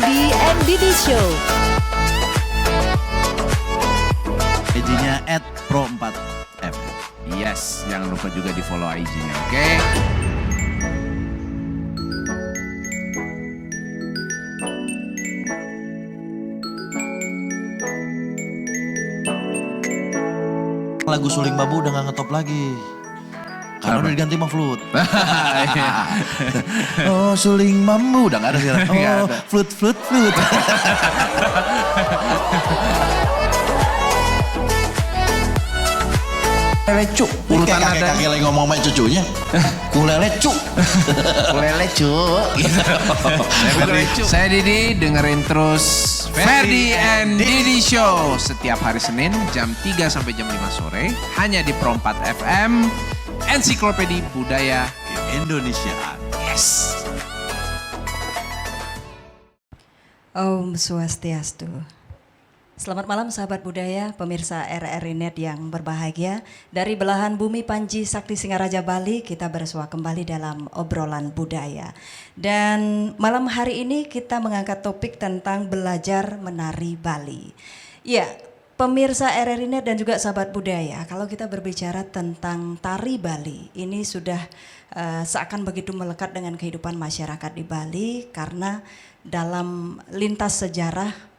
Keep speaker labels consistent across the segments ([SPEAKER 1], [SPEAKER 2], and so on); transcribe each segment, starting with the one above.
[SPEAKER 1] Ferdy and Didi Show.
[SPEAKER 2] IG-nya @pro4f.
[SPEAKER 3] Yes, jangan lupa juga di follow IG-nya, oke?
[SPEAKER 2] Lagu Suling Bambu udah gak ngetop lagi. Karena
[SPEAKER 3] Apa?
[SPEAKER 2] udah diganti sama flute. Oh suling bambu udah gak ada sekarang.
[SPEAKER 3] Nggak
[SPEAKER 2] Oh
[SPEAKER 3] ada.
[SPEAKER 2] flute. Lelecu.
[SPEAKER 3] Urutan
[SPEAKER 2] Kayak
[SPEAKER 3] ada.
[SPEAKER 2] kakek lagi ngomong sama cucunya. Kulelecu. Kulelecu. Gitu.
[SPEAKER 3] Saya Didi, dengerin terus Ferdy and Didi Show setiap hari Senin jam 3 sampai jam 5 sore hanya di Pro 4 FM, Ensiklopedia Budaya
[SPEAKER 2] Indonesia.
[SPEAKER 3] Yes.
[SPEAKER 4] Om Swastiastu. Selamat malam sahabat budaya, pemirsa RRI Net yang berbahagia. Dari belahan bumi Panji Sakti Singaraja Bali, kita bersua kembali dalam obrolan budaya. Dan malam hari ini kita mengangkat topik tentang belajar menari Bali. Ya, pemirsa RRI Net dan juga sahabat budaya, kalau kita berbicara tentang tari Bali, ini sudah seakan begitu melekat dengan kehidupan masyarakat di Bali karena dalam lintas sejarah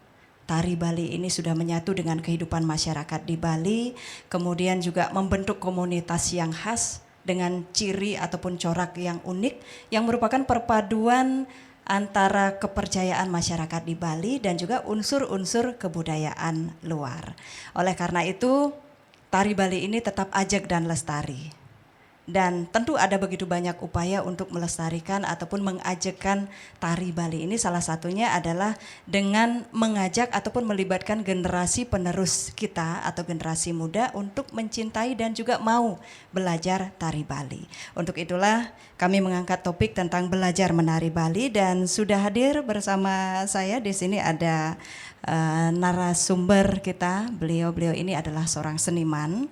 [SPEAKER 4] tari Bali ini sudah menyatu dengan kehidupan masyarakat di Bali, kemudian juga membentuk komunitas yang khas dengan ciri ataupun corak yang unik yang merupakan perpaduan antara kepercayaan masyarakat di Bali dan juga unsur-unsur kebudayaan luar. Oleh karena itu, tari Bali ini tetap ajak dan lestari. Dan tentu ada begitu banyak upaya untuk melestarikan ataupun mengajakkan tari Bali ini. Salah satunya adalah dengan mengajak ataupun melibatkan generasi penerus kita atau generasi muda untuk mencintai dan juga mau belajar tari Bali. Untuk itulah kami mengangkat topik tentang belajar menari Bali dan sudah hadir bersama saya di sini ada narasumber kita. Beliau ini adalah seorang seniman.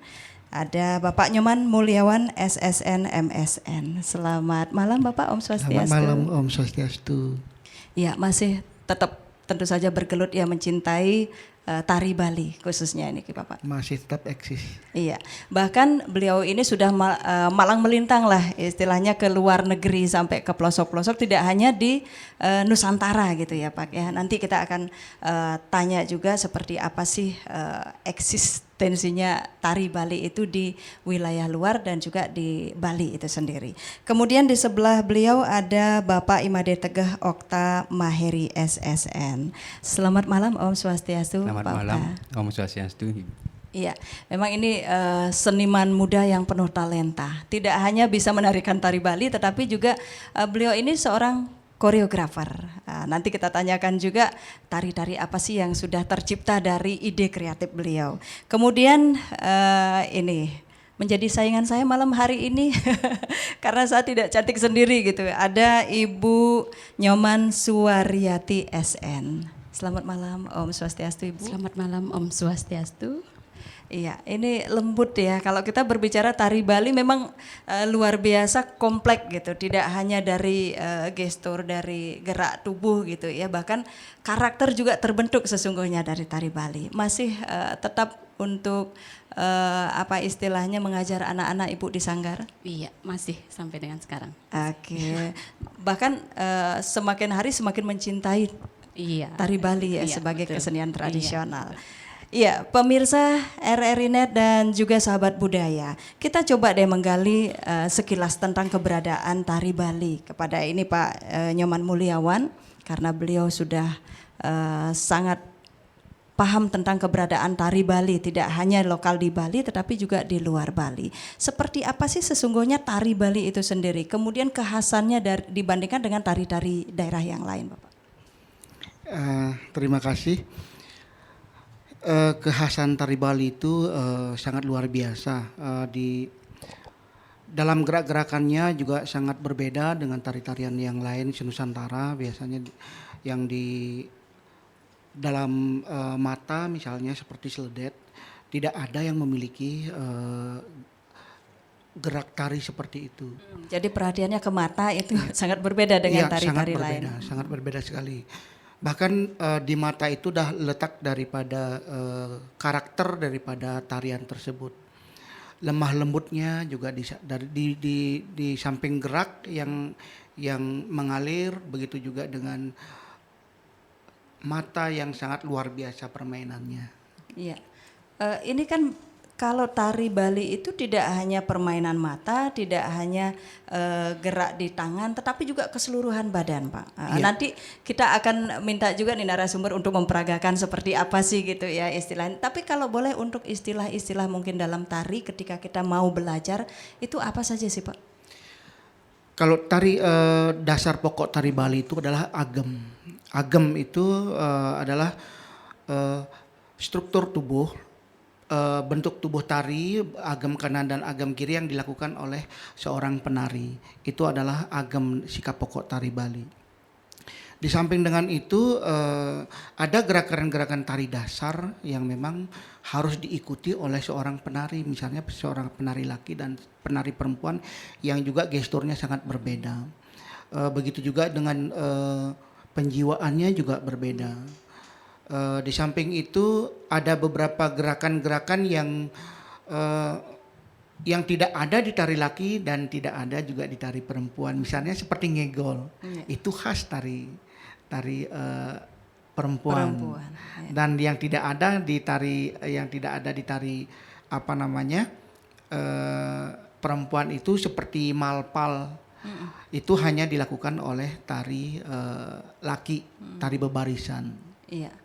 [SPEAKER 4] Ada Bapak Nyoman Mulyawan SSN MSN. Selamat malam Bapak, Om Swastiastu.
[SPEAKER 5] Selamat malam Om Swastiastu.
[SPEAKER 4] Ya, masih tetap tentu saja bergelut ya mencintai tari Bali khususnya ini Bapak.
[SPEAKER 5] Masih tetap eksis.
[SPEAKER 4] Iya, bahkan beliau ini sudah malang melintang lah istilahnya ke luar negeri sampai ke pelosok-pelosok, tidak hanya di Nusantara gitu ya Pak ya. Nanti kita akan tanya juga seperti apa sih eksistensinya tari Bali itu di wilayah luar dan juga di Bali itu sendiri. Kemudian di sebelah beliau ada Bapak Imade Tegeh Okta Maheri SSN. Selamat malam Om Swastiastu.
[SPEAKER 6] Selamat
[SPEAKER 4] Pak
[SPEAKER 6] malam,
[SPEAKER 4] Okta.
[SPEAKER 6] Om Swastiastu.
[SPEAKER 4] Iya, memang ini seniman muda yang penuh talenta. Tidak hanya bisa menarikan tari Bali, tetapi juga beliau ini seorang koreografer. Nanti kita tanyakan juga tari-tari apa sih yang sudah tercipta dari ide kreatif beliau. Kemudian ini menjadi saingan saya malam hari ini karena saya tidak cantik sendiri gitu. Ada Ibu Nyoman Suwaryati SN. Selamat malam Om Swastiastu Ibu.
[SPEAKER 1] Selamat malam Om Swastiastu.
[SPEAKER 4] Iya, ini lembut ya. Kalau kita berbicara tari Bali memang luar biasa kompleks gitu. Tidak hanya dari gestur, dari gerak tubuh gitu ya. Bahkan karakter juga terbentuk sesungguhnya dari tari Bali. Masih tetap untuk apa istilahnya mengajar anak-anak Ibu di Sanggar?
[SPEAKER 1] Iya, masih sampai dengan sekarang.
[SPEAKER 4] Oke. Bahkan semakin hari semakin mencintai
[SPEAKER 1] Iya.
[SPEAKER 4] tari Bali ya
[SPEAKER 1] Iya,
[SPEAKER 4] sebagai
[SPEAKER 1] betul.
[SPEAKER 4] kesenian
[SPEAKER 1] Iya,
[SPEAKER 4] tradisional. Iya, pemirsa RRI Net dan juga sahabat budaya, kita coba deh menggali sekilas tentang keberadaan tari Bali kepada ini Pak Nyoman Mulyawan karena beliau sudah sangat paham tentang keberadaan tari Bali, tidak hanya lokal di Bali tetapi juga di luar Bali. Seperti apa sih sesungguhnya tari Bali itu sendiri? Kemudian kekhasannya dibandingkan dengan tari-tari daerah yang lain, Bapak.
[SPEAKER 5] Terima kasih. Kekhasan tari Bali itu sangat luar biasa. Di dalam gerak-gerakannya juga sangat berbeda dengan tari-tarian yang lain di Nusantara. Biasanya yang di dalam mata misalnya seperti seledet, tidak ada yang memiliki gerak tari seperti itu.
[SPEAKER 4] Jadi perhatiannya ke mata itu sangat berbeda dengan
[SPEAKER 5] Iya,
[SPEAKER 4] tari-tari lain.
[SPEAKER 5] Sangat berbeda sekali. Bahkan di mata itu dah letak daripada karakter daripada tarian tersebut. Lemah lembutnya juga di samping gerak yang mengalir, begitu juga dengan mata yang sangat luar biasa permainannya.
[SPEAKER 4] Iya. Ini kan kalau tari Bali itu tidak hanya permainan mata, tidak hanya gerak di tangan, tetapi juga keseluruhan badan, Pak.
[SPEAKER 5] Iya.
[SPEAKER 4] Nanti kita akan minta juga nih narasumber untuk memperagakan seperti apa sih gitu ya istilahnya. Tapi kalau boleh untuk istilah-istilah mungkin dalam tari ketika kita mau belajar, itu apa saja sih, Pak?
[SPEAKER 5] Kalau tari dasar pokok tari Bali itu adalah agem. Agem itu adalah struktur tubuh, bentuk tubuh tari, agem kanan dan agem kiri yang dilakukan oleh seorang penari. Itu adalah agem sikap pokok tari Bali. Di samping dengan itu ada gerakan-gerakan tari dasar yang memang harus diikuti oleh seorang penari, misalnya seorang penari laki dan penari perempuan yang juga gesturnya sangat berbeda. Begitu juga dengan penjiwaannya juga berbeda. Di samping itu ada beberapa gerakan-gerakan yang tidak ada di tari laki dan tidak ada juga di tari perempuan. Misalnya seperti ngegol, itu khas tari perempuan.
[SPEAKER 4] Ya.
[SPEAKER 5] Dan yang tidak ada di tari perempuan itu seperti malpal. Itu hanya dilakukan oleh tari laki, tari bebarisan.
[SPEAKER 4] Iya.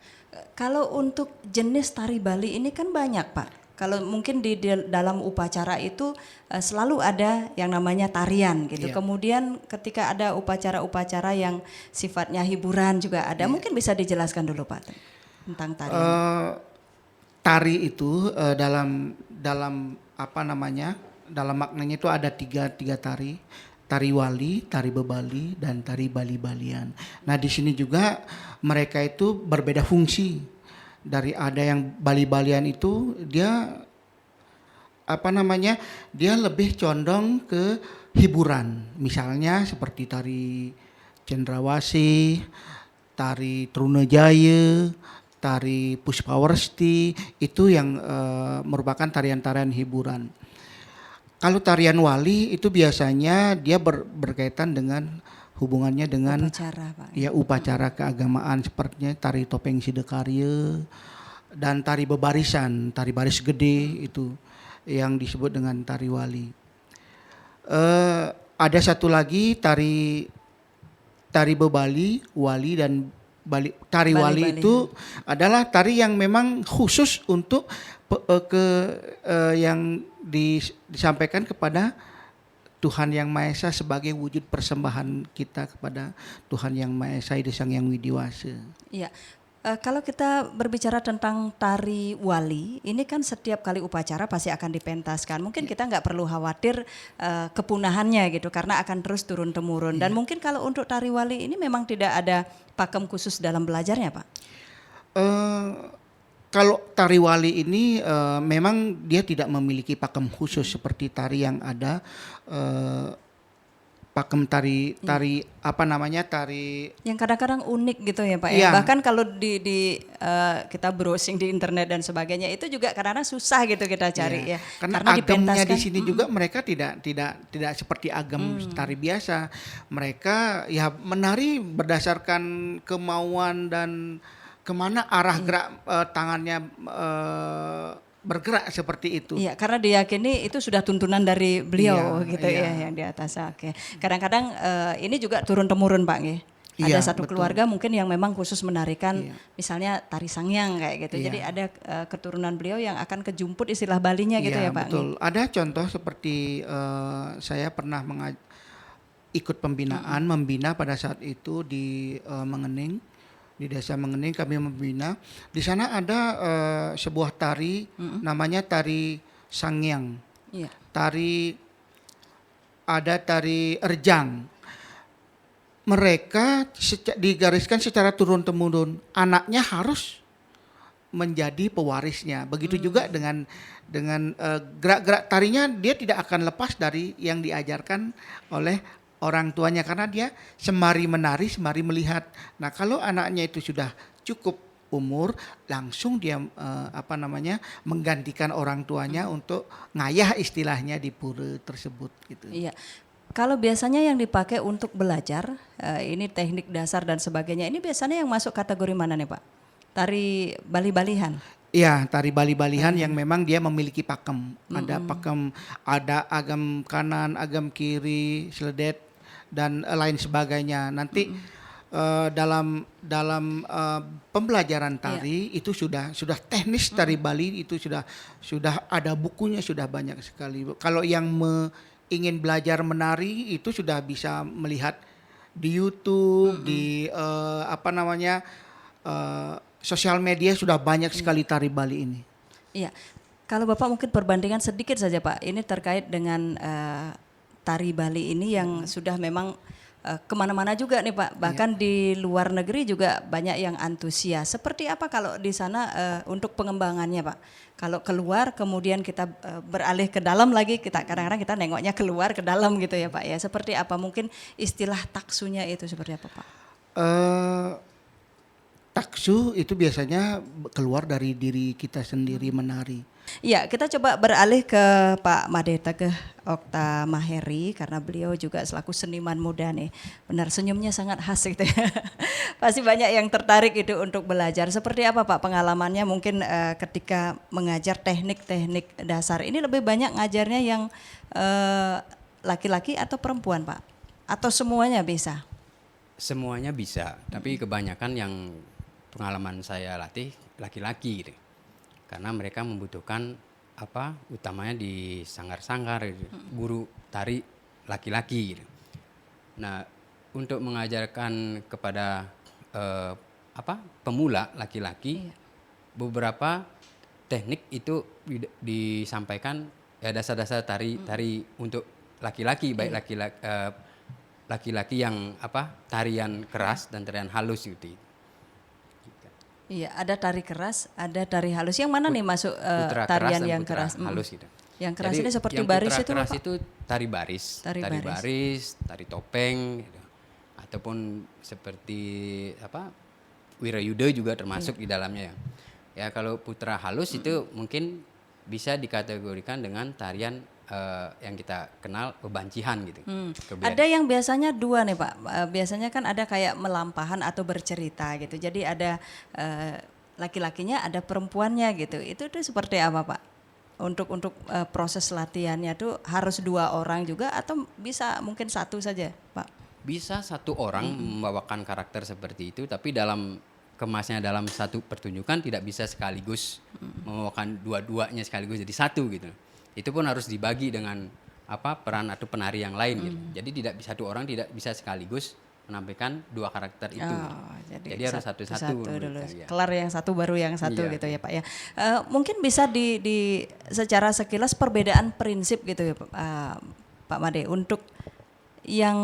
[SPEAKER 4] Kalau untuk jenis tari Bali ini kan banyak, Pak. Kalau mungkin di dalam upacara itu selalu ada yang namanya tarian gitu.
[SPEAKER 5] Iya.
[SPEAKER 4] Kemudian ketika ada upacara-upacara yang sifatnya hiburan juga ada. Mungkin bisa dijelaskan dulu, Pak, tentang tarian.
[SPEAKER 5] Tari itu dalam maknanya itu ada tiga tari. Tari wali, tari bebali, dan tari bali-balian. Nah di sini juga mereka itu berbeda fungsi. Dari ada yang bali-balian itu dia lebih condong ke hiburan. Misalnya seperti tari cendrawasih, tari trunajaya, tari puspawarsti, itu yang merupakan tarian-tarian hiburan. Kalau tarian wali itu biasanya dia berkaitan dengan hubungannya dengan
[SPEAKER 4] Upacara, Pak.
[SPEAKER 5] ya upacara keagamaan sepertinya tari topeng sidekarya dan tari bebarisan, tari baris gede itu yang disebut dengan tari wali. Ada satu lagi tari bebali, wali dan bali. Tari wali itu adalah tari yang memang khusus untuk yang disampaikan kepada Tuhan Yang Maha Esa sebagai wujud persembahan kita kepada Tuhan Yang Maha Esa Ida Sang Yang Widiwasa.
[SPEAKER 4] Iya. Kalau kita berbicara tentang tari wali, ini kan setiap kali upacara pasti akan dipentaskan. Mungkin kita nggak perlu khawatir kepunahannya gitu, karena akan terus turun temurun. Dan mungkin kalau untuk tari wali ini memang tidak ada pakem khusus dalam belajarnya, Pak.
[SPEAKER 5] Kalau tari wali ini memang dia tidak memiliki pakem khusus seperti tari yang ada pakem tari
[SPEAKER 4] yang kadang-kadang unik gitu ya, Pak.
[SPEAKER 5] Iya.
[SPEAKER 4] Ya. Bahkan kalau kita browsing di internet dan sebagainya itu juga kadang-kadang susah gitu kita cari ya.
[SPEAKER 5] Karena agamnya
[SPEAKER 4] dipentaskan
[SPEAKER 5] di sini juga mereka tidak seperti agam tari biasa. Mereka ya menari berdasarkan kemauan dan kemana arah gerak tangannya bergerak seperti itu.
[SPEAKER 4] Iya, karena diyakini itu sudah tuntunan dari beliau gitu ya yang di atas. Oke. Kadang-kadang ini juga turun temurun, Pak nggih.
[SPEAKER 5] Iya,
[SPEAKER 4] Ada satu
[SPEAKER 5] betul.
[SPEAKER 4] keluarga mungkin yang memang khusus menarikan misalnya tari sangyang kayak gitu.
[SPEAKER 5] Iya.
[SPEAKER 4] Jadi ada keturunan beliau yang akan kejumput istilah Balinya gitu ya, Pak.
[SPEAKER 5] Betul. Ada contoh seperti saya pernah ikut pembinaan, membina pada saat itu di Mengening. Di desa Mengening kami membina. Di sana ada sebuah tari namanya tari sangyang.
[SPEAKER 4] Iya.
[SPEAKER 5] Ada tari erjang. Mereka digariskan secara turun-temurun. Anaknya harus menjadi pewarisnya. Begitu juga dengan gerak-gerak tarinya, dia tidak akan lepas dari yang diajarkan oleh orang tuanya karena dia semari menari, semari melihat. Nah, kalau anaknya itu sudah cukup umur, langsung dia menggantikan orang tuanya untuk ngayah istilahnya di pura tersebut gitu.
[SPEAKER 4] Iya. Kalau biasanya yang dipakai untuk belajar, ini teknik dasar dan sebagainya, ini biasanya yang masuk kategori mana nih Pak? Tari Bali-Balihan?
[SPEAKER 5] Iya, tari Bali-Balihan yang memang dia memiliki pakem. Ada pakem, ada agam kanan, agam kiri, seledet, dan lain sebagainya. Nanti dalam pembelajaran tari itu sudah teknis tari Bali itu sudah ada bukunya, sudah banyak sekali. Kalau yang ingin belajar menari itu sudah bisa melihat di YouTube, di sosial media sudah banyak sekali tari Bali ini.
[SPEAKER 4] Iya. Kalau Bapak mungkin perbandingan sedikit saja Pak, ini terkait dengan tari Bali ini yang sudah memang kemana-mana juga nih Pak, bahkan di luar negeri juga banyak yang antusias. Seperti apa kalau di sana untuk pengembangannya Pak? Kalau keluar kemudian kita beralih ke dalam lagi, kita kadang-kadang kita nengoknya keluar ke dalam gitu ya Pak ya. Seperti apa mungkin istilah taksunya itu seperti apa Pak?
[SPEAKER 5] Taksu itu biasanya keluar dari diri kita sendiri menari.
[SPEAKER 4] Iya, kita coba beralih ke Pak Made Teguh Okta Maheri karena beliau juga selaku seniman muda nih. Benar senyumnya sangat khas gitu ya. Pasti banyak yang tertarik itu untuk belajar. Seperti apa Pak pengalamannya mungkin ketika mengajar teknik-teknik dasar ini lebih banyak ngajarnya yang laki-laki atau perempuan Pak? Atau semuanya bisa?
[SPEAKER 6] Semuanya bisa, tapi kebanyakan yang pengalaman saya latih laki-laki gitu. Karena mereka membutuhkan utamanya di sanggar-sanggar gitu. Guru tari laki-laki gitu. Nah, untuk mengajarkan kepada pemula laki-laki beberapa teknik itu disampaikan ya dasar-dasar tari untuk laki-laki baik laki-laki yang tarian keras dan tarian halus gitu.
[SPEAKER 4] Iya, ada tari keras, ada tari halus. Yang mana nih masuk tarian yang keras?
[SPEAKER 6] Halus gitu.
[SPEAKER 4] Yang keras
[SPEAKER 6] Jadi,
[SPEAKER 4] ini seperti
[SPEAKER 6] yang
[SPEAKER 4] baris
[SPEAKER 6] putra
[SPEAKER 4] itu
[SPEAKER 6] keras
[SPEAKER 4] Pak?
[SPEAKER 6] itu tari baris, tari topeng gitu. Ataupun seperti Wirayuda juga termasuk di dalamnya ya. Ya kalau putra halus itu mungkin bisa dikategorikan dengan tarian yang kita kenal bebancihan gitu.
[SPEAKER 4] Ada yang biasanya dua nih Pak. Biasanya kan ada kayak melampahan atau bercerita gitu. Jadi ada laki-lakinya, ada perempuannya gitu. Itu seperti apa Pak? Untuk proses latihannya tuh harus dua orang juga atau bisa mungkin satu saja Pak?
[SPEAKER 6] Bisa satu orang membawakan karakter seperti itu, tapi kemasnya dalam satu pertunjukan tidak bisa sekaligus membawakan dua-duanya sekaligus jadi satu gitu. Itu pun harus dibagi dengan peran atau penari yang lain gitu. Jadi satu orang tidak bisa sekaligus menampilkan dua karakter itu. Jadi harus satu-satu
[SPEAKER 4] dulu.
[SPEAKER 6] Ya.
[SPEAKER 4] Kelar yang satu baru yang satu
[SPEAKER 6] Iya.
[SPEAKER 4] gitu ya Pak ya. Mungkin bisa di secara sekilas perbedaan prinsip gitu ya Pak Made untuk yang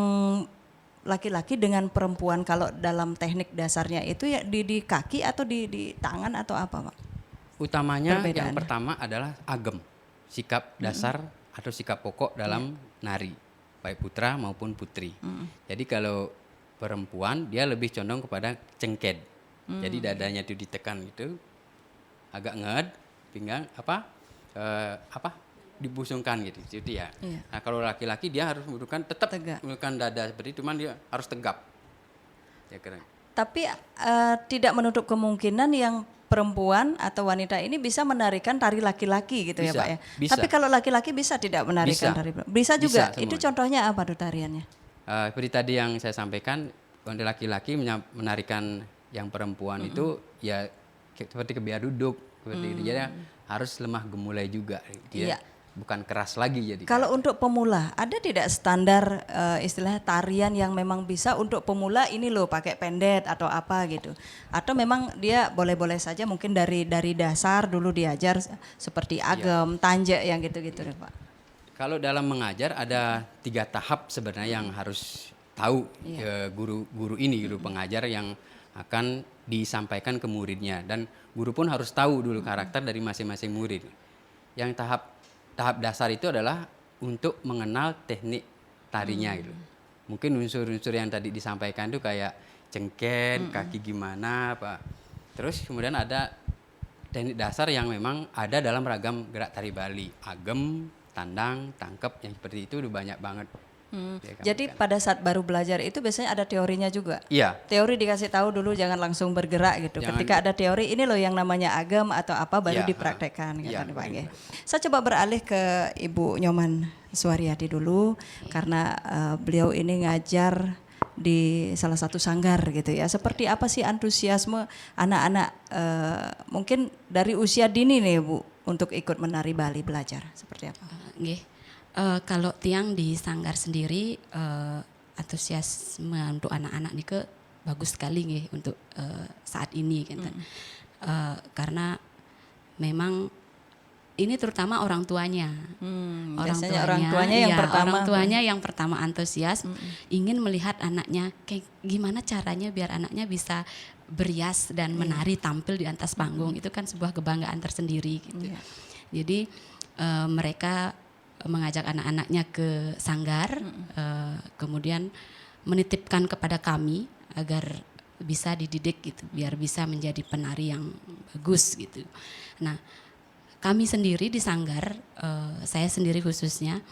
[SPEAKER 4] laki-laki dengan perempuan kalau dalam teknik dasarnya itu ya di kaki atau di tangan atau apa Pak?
[SPEAKER 6] Utamanya
[SPEAKER 4] Perbedaan.
[SPEAKER 6] yang pertama adalah agem, sikap dasar atau sikap pokok dalam nari, baik putra maupun putri. Jadi kalau perempuan dia lebih condong kepada cengked. Jadi dadanya itu ditekan gitu, agak nged, pinggang dibusungkan gitu ya.
[SPEAKER 4] Iya.
[SPEAKER 6] Nah kalau laki-laki dia harus tetap
[SPEAKER 4] Tegak.
[SPEAKER 6] menundukkan dada seperti itu, cuman dia harus tegap. Ya keren.
[SPEAKER 4] Tapi tidak menutup kemungkinan yang perempuan atau wanita ini bisa menarikan tari laki-laki gitu ya
[SPEAKER 6] Bisa,
[SPEAKER 4] Pak ya.
[SPEAKER 6] bisa.
[SPEAKER 4] Tapi kalau laki-laki bisa tidak menarikan
[SPEAKER 6] Bisa.
[SPEAKER 4] tari perempuan? Bisa juga.
[SPEAKER 6] Bisa semua.
[SPEAKER 4] Itu contohnya apa tuh tariannya?
[SPEAKER 6] Seperti tadi yang saya sampaikan, untuk laki-laki menarikan yang perempuan itu ya seperti kebiar duduk seperti itu. Jadi harus lemah gemulai juga. Dia
[SPEAKER 4] Iya.
[SPEAKER 6] bukan keras lagi jadi.
[SPEAKER 4] Kalau untuk pemula, ada tidak standar istilahnya tarian yang memang bisa untuk pemula ini loh pakai pendet atau apa gitu? Atau memang dia boleh-boleh saja mungkin dari dasar dulu diajar seperti agem, tanjak yang gitu-gitu deh Pak?
[SPEAKER 6] Kalau dalam mengajar ada 3 tahap sebenarnya yang harus tahu guru pengajar yang akan disampaikan ke muridnya, dan guru pun harus tahu dulu karakter dari masing-masing murid. Yang tahap dasar itu adalah untuk mengenal teknik tarinya gitu. mungkin unsur-unsur yang tadi disampaikan tuh kayak cengken, kaki gimana, Pak. Terus kemudian ada teknik dasar yang memang ada dalam ragam gerak tari Bali, agem, tandang, tangkep, yang seperti itu udah banyak banget. Ya,
[SPEAKER 4] Jadi pada saat baru belajar itu biasanya ada teorinya juga.
[SPEAKER 6] Iya.
[SPEAKER 4] Teori dikasih tahu dulu, jangan langsung bergerak gitu.
[SPEAKER 6] Jangan-
[SPEAKER 4] Ketika ada teori, ini loh yang namanya agam atau apa baru
[SPEAKER 6] Iya,
[SPEAKER 4] dipraktekkan.
[SPEAKER 6] iya,
[SPEAKER 4] Kata Pak Nggih.
[SPEAKER 6] betul.
[SPEAKER 4] Saya coba beralih ke Ibu Nyoman Suwaryadi dulu karena beliau ini ngajar di salah satu sanggar gitu ya. Seperti apa sih antusiasme anak-anak mungkin dari usia dini nih Bu untuk ikut menari Bali belajar? Seperti apa?
[SPEAKER 1] Nggih. Kalau tiang di sanggar sendiri antusiasme untuk anak-anak nih ke bagus sekali nggih untuk saat ini gitu. Karena memang ini terutama orang tuanya.
[SPEAKER 4] Biasanya orang tuanya yang
[SPEAKER 1] iya,
[SPEAKER 4] pertama.
[SPEAKER 1] Orang tuanya yang pertama antusias ingin melihat anaknya kayak gimana caranya biar anaknya bisa berias dan menari tampil di atas panggung. Itu kan sebuah kebanggaan tersendiri gitu. Jadi mereka mengajak anak-anaknya ke sanggar, kemudian menitipkan kepada kami agar bisa dididik gitu, biar bisa menjadi penari yang bagus gitu. Nah, kami sendiri di sanggar, saya sendiri khususnya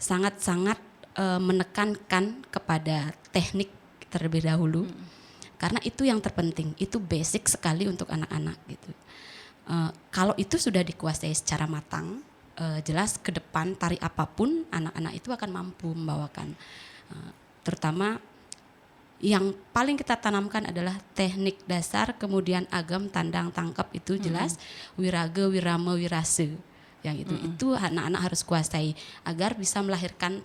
[SPEAKER 1] sangat-sangat menekankan kepada teknik terlebih dahulu, karena itu yang terpenting, itu basic sekali untuk anak-anak gitu. Kalau itu sudah dikuasai secara matang, jelas ke depan tari apapun anak-anak itu akan mampu membawakan. Terutama yang paling kita tanamkan adalah teknik dasar, kemudian agam, tandang, tangkap itu jelas, wirage, wirama, wirase. Yang itu anak-anak harus kuasai agar bisa melahirkan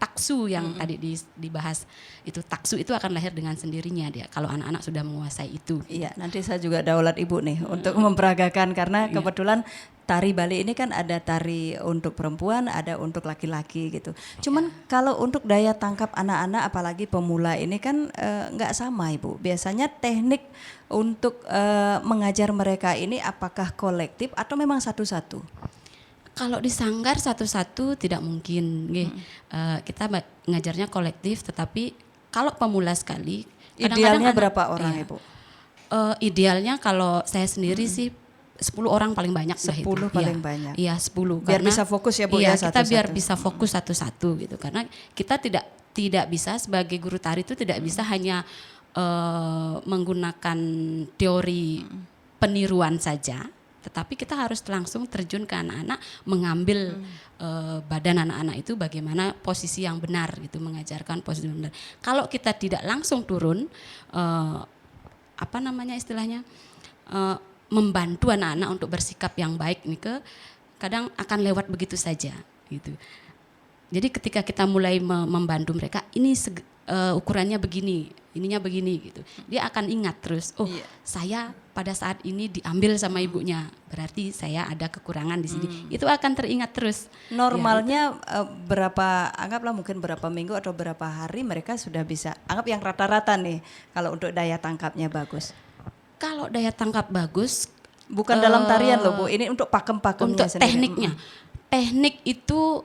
[SPEAKER 1] taksu yang tadi dibahas. Itu taksu itu akan lahir dengan sendirinya dia kalau anak-anak sudah menguasai itu.
[SPEAKER 4] Iya, nanti saya juga daulat Ibu nih untuk memperagakan karena kebetulan tari Bali ini kan ada tari untuk perempuan, ada untuk laki-laki gitu. Cuman kalau untuk daya tangkap anak-anak apalagi pemula ini kan nggak sama Ibu. Biasanya teknik untuk mengajar mereka ini apakah kolektif atau memang satu-satu?
[SPEAKER 1] Kalau di sanggar satu-satu tidak mungkin, nggih. Kita ngajarnya kolektif, tetapi kalau pemula sekali,
[SPEAKER 4] Idealnya
[SPEAKER 1] kadang-kadang
[SPEAKER 4] berapa orang
[SPEAKER 1] iya.
[SPEAKER 4] Ibu?
[SPEAKER 1] Idealnya kalau saya sendiri sih 10 orang paling banyak dah
[SPEAKER 4] 10
[SPEAKER 1] itu.
[SPEAKER 4] paling
[SPEAKER 1] Iya.
[SPEAKER 4] banyak.
[SPEAKER 1] Iya 10.
[SPEAKER 4] Biar bisa fokus ya Bu
[SPEAKER 1] iya,
[SPEAKER 4] ya
[SPEAKER 1] kita biar
[SPEAKER 4] satu-satu.
[SPEAKER 1] bisa fokus satu-satu gitu. Karena kita tidak bisa sebagai guru tari itu tidak bisa hanya menggunakan teori peniruan saja, tetapi kita harus langsung terjun ke anak-anak, mengambil badan anak-anak itu bagaimana posisi yang benar gitu, mengajarkan posisi yang benar. Kalau kita tidak langsung turun, apa namanya istilahnya, membantu anak-anak untuk bersikap yang baik nih kadang akan lewat begitu saja gitu. Jadi ketika kita mulai membantu mereka, ini ukurannya begini, ininya begini gitu. Dia akan ingat terus, oh saya pada saat ini diambil sama ibunya, berarti saya ada kekurangan di sini. Itu akan teringat terus.
[SPEAKER 4] Normalnya berapa, anggaplah mungkin berapa minggu atau berapa hari mereka sudah bisa, anggap yang rata-rata nih kalau untuk daya tangkapnya bagus.
[SPEAKER 1] Kalau daya tangkap bagus,
[SPEAKER 4] Bukan dalam tarian loh Bu, ini untuk pakem-pakemnya
[SPEAKER 1] untuk
[SPEAKER 4] sendiri.
[SPEAKER 1] tekniknya. Teknik itu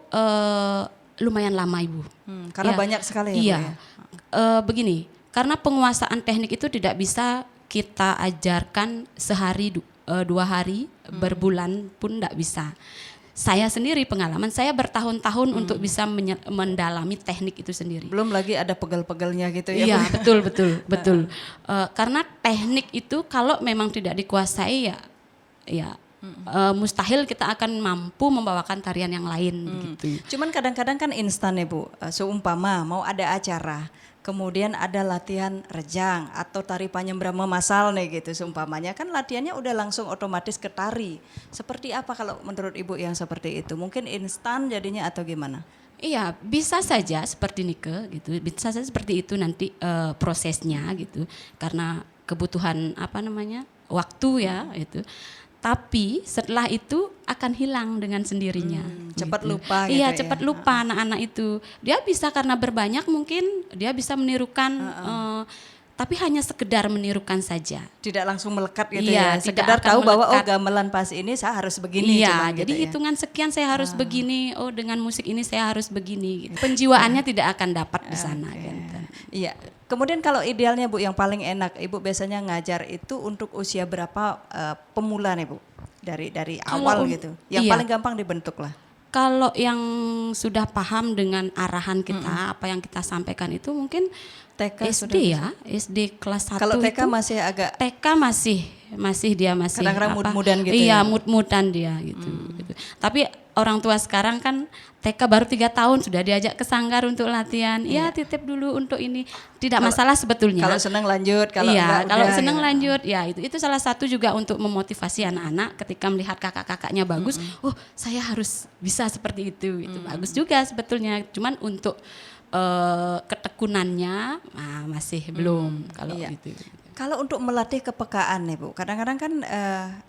[SPEAKER 1] lumayan lama Ibu.
[SPEAKER 4] Karena
[SPEAKER 1] Ya,
[SPEAKER 4] banyak sekali ya Bu
[SPEAKER 1] iya.
[SPEAKER 4] ya.
[SPEAKER 1] Begini, karena penguasaan teknik itu tidak bisa kita ajarkan sehari 2 hari, berbulan pun tidak bisa. Saya sendiri pengalaman, saya bertahun-tahun untuk bisa mendalami teknik itu sendiri.
[SPEAKER 4] Belum lagi ada pegel-pegelnya gitu ya
[SPEAKER 1] Iya,
[SPEAKER 4] Bu.
[SPEAKER 1] betul. Karena teknik itu kalau memang tidak dikuasai ya mustahil kita akan mampu membawakan tarian yang lain gitu.
[SPEAKER 4] Cuman kadang-kadang kan instan ya Bu, seumpama mau ada acara, kemudian ada latihan rejang atau tari panyembrama masal nih gitu seumpamanya, kan latihannya udah langsung otomatis ke tari. Seperti apa kalau menurut Ibu yang seperti itu? Mungkin instan jadinya atau gimana?
[SPEAKER 1] Iya, bisa saja seperti Nike gitu, bisa saja seperti itu nanti prosesnya gitu, karena kebutuhan waktu ya itu. Tapi setelah itu akan hilang dengan sendirinya.
[SPEAKER 4] Cepat
[SPEAKER 1] gitu.
[SPEAKER 4] lupa gitu
[SPEAKER 1] Iya,
[SPEAKER 4] ya.
[SPEAKER 1] cepat lupa anak-anak itu. Dia bisa karena berbanyak mungkin dia bisa menirukan tapi hanya sekedar menirukan saja.
[SPEAKER 4] Tidak langsung melekat gitu
[SPEAKER 1] Iya,
[SPEAKER 4] ya.
[SPEAKER 1] tidak
[SPEAKER 4] Sekedar
[SPEAKER 1] akan
[SPEAKER 4] tahu bahwa oh
[SPEAKER 1] melekat.
[SPEAKER 4] gamelan pas ini saya harus begini.
[SPEAKER 1] Iya,
[SPEAKER 4] cuman
[SPEAKER 1] jadi
[SPEAKER 4] gitu ya.
[SPEAKER 1] hitungan sekian saya harus begini. Oh, dengan musik ini saya harus begini. Gitu. Penjiwaannya tidak akan dapat di sana. Gitu.
[SPEAKER 4] Iya. Kemudian kalau idealnya Bu yang paling enak, Ibu biasanya ngajar itu untuk usia berapa pemula nih Bu? Dari
[SPEAKER 1] Kalau
[SPEAKER 4] awal gitu. Yang
[SPEAKER 1] iya.
[SPEAKER 4] paling gampang dibentuk lah.
[SPEAKER 1] Kalau yang sudah paham dengan arahan kita, apa yang kita sampaikan itu mungkin
[SPEAKER 4] TK
[SPEAKER 1] SD
[SPEAKER 4] sudah bisa.
[SPEAKER 1] ya, SD kelas 1
[SPEAKER 4] Kalau TK
[SPEAKER 1] itu,
[SPEAKER 4] masih agak
[SPEAKER 1] TK masih dia masih
[SPEAKER 4] Kadang-kadang mood-moodan gitu
[SPEAKER 1] iya,
[SPEAKER 4] ya?
[SPEAKER 1] mood-moodan dia gitu. Tapi orang tua sekarang kan TK baru 3 tahun sudah diajak ke sanggar untuk latihan. Ya titip dulu untuk ini. Tidak masalah sebetulnya.
[SPEAKER 4] kalau senang lanjut, kalau
[SPEAKER 1] iya,
[SPEAKER 4] enggak
[SPEAKER 1] kalau
[SPEAKER 4] udah,
[SPEAKER 1] senang
[SPEAKER 4] gitu.
[SPEAKER 1] lanjut, ya itu salah satu juga untuk memotivasi anak-anak ketika melihat kakak-kakaknya bagus, oh saya harus bisa seperti itu bagus juga sebetulnya. Cuman untuk ketekunannya masih belum kalau
[SPEAKER 4] Iya.
[SPEAKER 1] gitu.
[SPEAKER 4] Kalau untuk melatih kepekaan nih Bu, kadang-kadang kan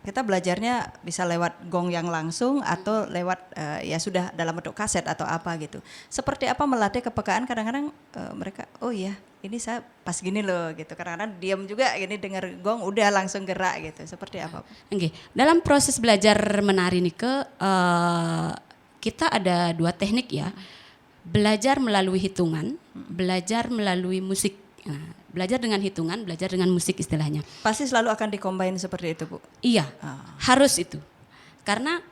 [SPEAKER 4] kita belajarnya bisa lewat gong yang langsung atau lewat ya sudah dalam bentuk kaset atau apa gitu. Seperti apa melatih kepekaan kadang-kadang mereka, oh iya ini saya pas gini loh gitu. Kadang-kadang diam juga gini dengar gong udah langsung gerak gitu. Seperti apa Bu?
[SPEAKER 1] Oke, dalam proses belajar menari Nike, kita ada 2 teknik ya. Belajar melalui hitungan, belajar melalui musik. Nah, belajar dengan hitungan, belajar dengan musik istilahnya.
[SPEAKER 4] Pasti selalu akan dikombin seperti itu Bu.
[SPEAKER 1] Iya, harus itu. Karena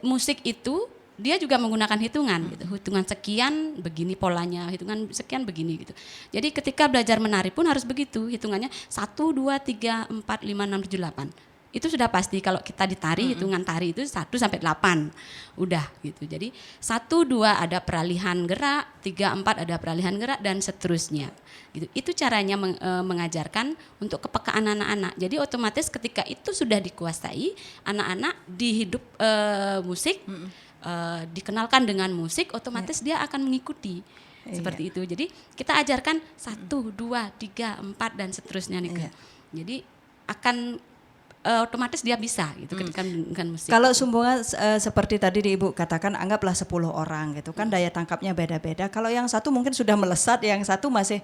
[SPEAKER 1] musik itu dia juga menggunakan hitungan gitu. Hitungan sekian begini polanya, hitungan sekian begini gitu. Jadi ketika belajar menari pun harus begitu, hitungannya 1 2 3 4 5 6 7 8. Itu sudah pasti kalau kita ditari, hitungan tari itu 1 sampai 8. Udah gitu. Jadi 1 2 ada peralihan gerak, 3 4 ada peralihan gerak dan seterusnya. Gitu. Itu caranya mengajarkan untuk kepekaan anak-anak. Jadi otomatis ketika itu sudah dikuasai, anak-anak di hidup musik dikenalkan dengan musik, otomatis dia akan mengikuti. Seperti itu. Jadi kita ajarkan 1 2 3 4 dan seterusnya nih. Jadi akan otomatis dia bisa gitu ketika dengan musik.
[SPEAKER 4] Kalau sumbangan seperti tadi Ibu katakan anggaplah 10 orang gitu kan daya tangkapnya beda-beda. Kalau yang satu mungkin sudah melesat, yang satu masih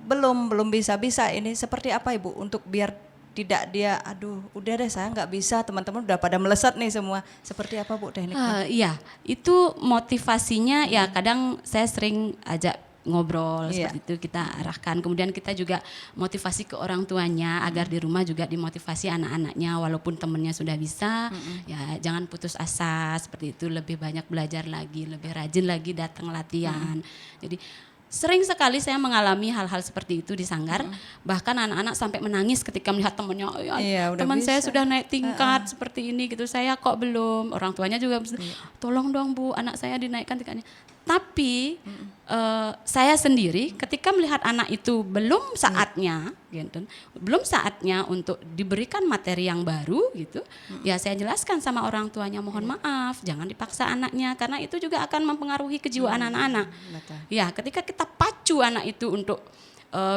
[SPEAKER 4] belum bisa. Ini seperti apa Ibu untuk biar tidak dia aduh udah deh saya nggak bisa, teman-teman udah pada melesat nih semua. Seperti apa Bu tekniknya?
[SPEAKER 1] Iya, itu motivasinya ya kadang saya sering ajak ngobrol seperti itu, kita arahkan. Kemudian kita juga motivasi ke orang tuanya agar di rumah juga dimotivasi anak-anaknya walaupun temennya sudah bisa, ya jangan putus asa seperti itu, lebih banyak belajar lagi, lebih rajin lagi datang latihan. Jadi sering sekali saya mengalami hal-hal seperti itu di sanggar, bahkan anak-anak sampai menangis ketika melihat temannya,
[SPEAKER 4] Iya, udah
[SPEAKER 1] teman saya
[SPEAKER 4] bisa.
[SPEAKER 1] sudah naik tingkat seperti ini gitu, saya kok belum. Orang tuanya juga tolong dong Bu, anak saya dinaikkan tingkatnya. Tapi saya sendiri ketika melihat anak itu belum saatnya, gitu, belum saatnya untuk diberikan materi yang baru gitu, ya saya jelaskan sama orang tuanya, mohon maaf, jangan dipaksa anaknya karena itu juga akan mempengaruhi kejiwaan anak-anak. Ya, ketika kita pacu anak itu untuk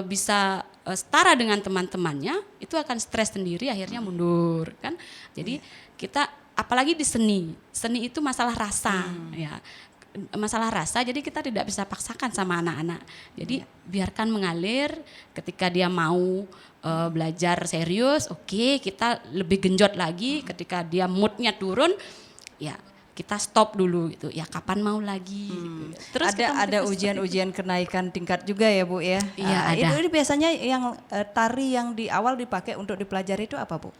[SPEAKER 1] bisa setara dengan teman-temannya, itu akan stres sendiri, akhirnya mundur kan. Jadi kita apalagi di seni itu masalah rasa, ya. Masalah rasa, jadi kita tidak bisa paksakan sama anak-anak. Jadi biarkan mengalir, ketika dia mau belajar serius, oke, kita lebih genjot lagi. Ketika dia moodnya turun, ya kita stop dulu gitu. Ya kapan mau lagi. Gitu. Terus kita
[SPEAKER 4] ada
[SPEAKER 1] motivasi
[SPEAKER 4] ujian-ujian kenaikan tingkat juga ya Bu ya?
[SPEAKER 1] Iya, ada.
[SPEAKER 4] Ini biasanya yang tari yang di awal dipakai untuk dipelajari itu apa Bu?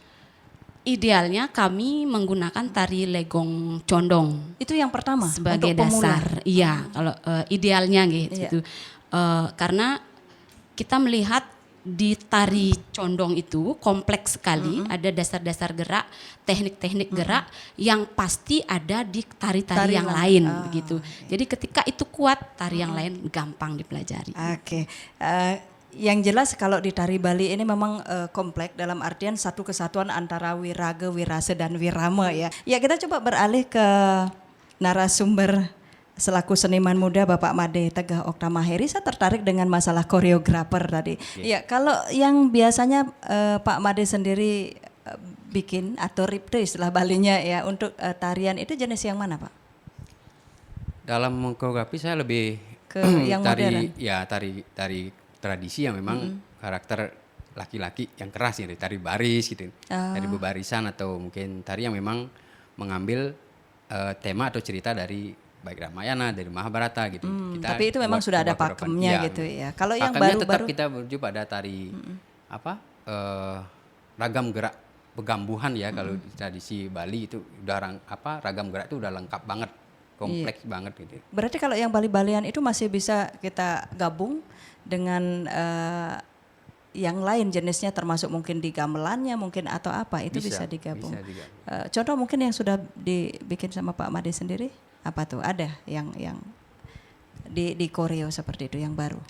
[SPEAKER 1] Idealnya kami menggunakan tari legong condong
[SPEAKER 4] Itu yang pertama
[SPEAKER 1] sebagai
[SPEAKER 4] untuk pemula.
[SPEAKER 1] dasar. Iya, kalau idealnya gitu.
[SPEAKER 4] Iya.
[SPEAKER 1] Karena kita melihat di tari condong itu kompleks sekali, ada dasar-dasar gerak, teknik-teknik gerak yang pasti ada di tari-tari
[SPEAKER 4] Tari
[SPEAKER 1] yang
[SPEAKER 4] lain.
[SPEAKER 1] lain begitu. Jadi ketika itu kuat, tari yang lain gampang dipelajari.
[SPEAKER 4] Oke. Yang jelas kalau di tari Bali ini memang kompleks dalam artian satu kesatuan antara wiraga, wirase dan wirama ya. Ya kita coba beralih ke narasumber selaku seniman muda Bapak Made Teguh Oktamaheri. Saya tertarik dengan masalah koreografer tadi. Ya kalau yang biasanya Pak Made sendiri bikin atau ripte istilah Balinya ya untuk tarian itu jenis yang mana Pak?
[SPEAKER 6] Dalam koreografi saya lebih
[SPEAKER 4] Ke yang modern?
[SPEAKER 6] tari tradisi yang memang karakter laki-laki yang keras gitu, tari baris gitu, tari bebarisan atau mungkin tari yang memang mengambil tema atau cerita dari baik Ramayana, dari Mahabharata gitu.
[SPEAKER 4] Tapi itu memang sudah ada pakemnya gitu ya. Kalau yang
[SPEAKER 6] pakemnya tetap
[SPEAKER 4] baru-baru
[SPEAKER 6] kita merujuk pada tari ragam gerak pegambuhan ya. Kalau di tradisi Bali itu udah ragam gerak itu udah lengkap banget, kompleks banget gitu.
[SPEAKER 4] Berarti kalau yang Bali-Balian itu masih bisa kita gabung dengan yang lain jenisnya, termasuk mungkin di gamelannya mungkin atau apa, itu bisa digabung.
[SPEAKER 6] Bisa digabung.
[SPEAKER 4] Contoh mungkin yang sudah dibikin sama Pak Made sendiri apa tuh? Ada yang di koreo seperti itu yang baru?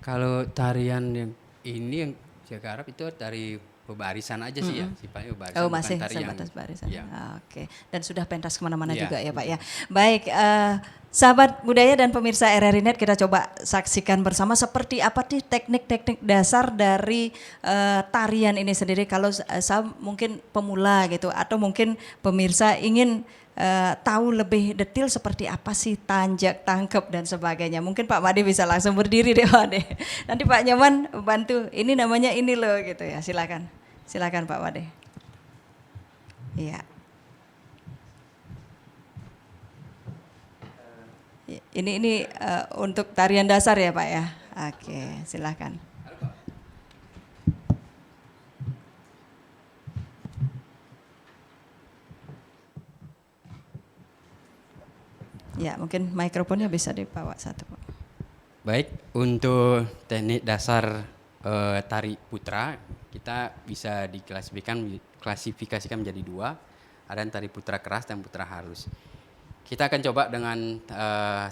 [SPEAKER 6] Kalau tarian yang ini yang saya garap itu tari bebarisan aja sih ya, sifatnya bebarisan.
[SPEAKER 4] Oh,
[SPEAKER 6] bukan
[SPEAKER 4] masih
[SPEAKER 6] tari yang
[SPEAKER 4] sebatas barisan.
[SPEAKER 6] ya.
[SPEAKER 4] Oke. Dan sudah pentas kemana-mana
[SPEAKER 6] Iya,
[SPEAKER 4] juga ya Pak ya. Baik, sahabat budaya dan pemirsa RRI Net, kita coba saksikan bersama seperti apa sih teknik-teknik dasar dari tarian ini sendiri. Kalau saya mungkin pemula gitu, atau mungkin pemirsa ingin tahu lebih detail seperti apa sih tanjak, tangkep dan sebagainya. Mungkin Pak Made bisa langsung berdiri deh Pak Made. Nanti Pak Nyoman bantu, ini namanya ini loh gitu ya. Silakan. Silakan Pak Made. Iya. Ini untuk tarian dasar ya Pak ya. Oke, silakan. Ya, mungkin mikrofonnya bisa dibawa satu Pak.
[SPEAKER 6] Baik, untuk teknik dasar tari putra kita bisa klasifikasikan menjadi dua. Ada yang tari putra keras dan putra halus. Kita akan coba dengan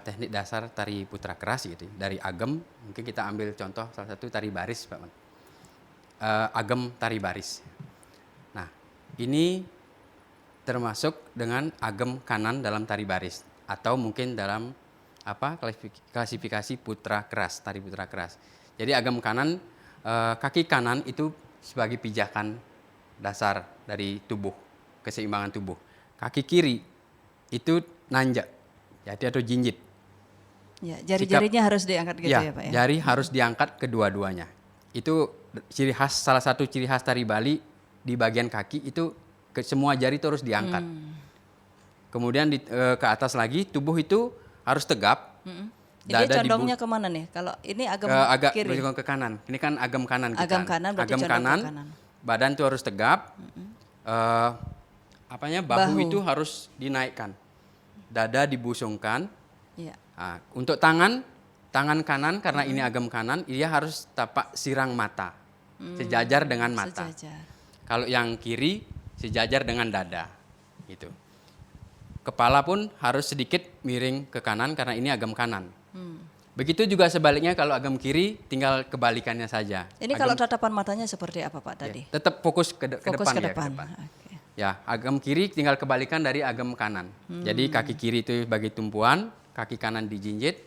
[SPEAKER 6] teknik dasar tari putra keras gitu. Dari agem, mungkin kita ambil contoh salah satu tari baris Pak Man. Agem tari baris. Nah, ini termasuk dengan agem kanan dalam tari baris atau mungkin dalam klasifikasi putra keras, tari putra keras. Jadi agem kanan, kaki kanan itu sebagai pijakan dasar dari tubuh, keseimbangan tubuh. Kaki kiri itu nanjak, jadi atau jinjit.
[SPEAKER 4] Ya, jari-jarinya harus diangkat gitu ya Pak ya.
[SPEAKER 6] Jari harus diangkat kedua-duanya. Itu ciri khas, salah satu ciri khas tari Bali di bagian kaki itu semua jari itu harus diangkat. Kemudian ke atas lagi tubuh itu harus tegap.
[SPEAKER 4] Jadi condongnya kemana nih? Kalau ini agem
[SPEAKER 6] agak
[SPEAKER 4] kiri.
[SPEAKER 6] ke kanan. Ini kan agem kanan kita.
[SPEAKER 4] Agem kanan berarti
[SPEAKER 6] agem
[SPEAKER 4] condong
[SPEAKER 6] kanan,
[SPEAKER 4] ke kanan.
[SPEAKER 6] Badan itu harus tegap. Bahu itu harus dinaikkan. Dada dibusungkan.
[SPEAKER 4] Iya.
[SPEAKER 6] Nah, untuk tangan kanan karena ini agem kanan, ia harus tapak sirang mata. Sejajar dengan mata.
[SPEAKER 4] Sejajar.
[SPEAKER 6] Kalau yang kiri sejajar dengan dada. Gitu. Kepala pun harus sedikit miring ke kanan karena ini agem kanan. Begitu juga sebaliknya kalau agem kiri tinggal kebalikannya saja.
[SPEAKER 4] Ini kalau tatapan matanya seperti apa Pak tadi?
[SPEAKER 6] Ya, tetap fokus ke
[SPEAKER 4] Fokus
[SPEAKER 6] depan
[SPEAKER 4] ke
[SPEAKER 6] ya.
[SPEAKER 4] depan.
[SPEAKER 6] Ke depan.
[SPEAKER 4] Oke.
[SPEAKER 6] Ya, agem kiri tinggal kebalikan dari agem kanan. Jadi kaki kiri itu bagi tumpuan, kaki kanan dijinjit,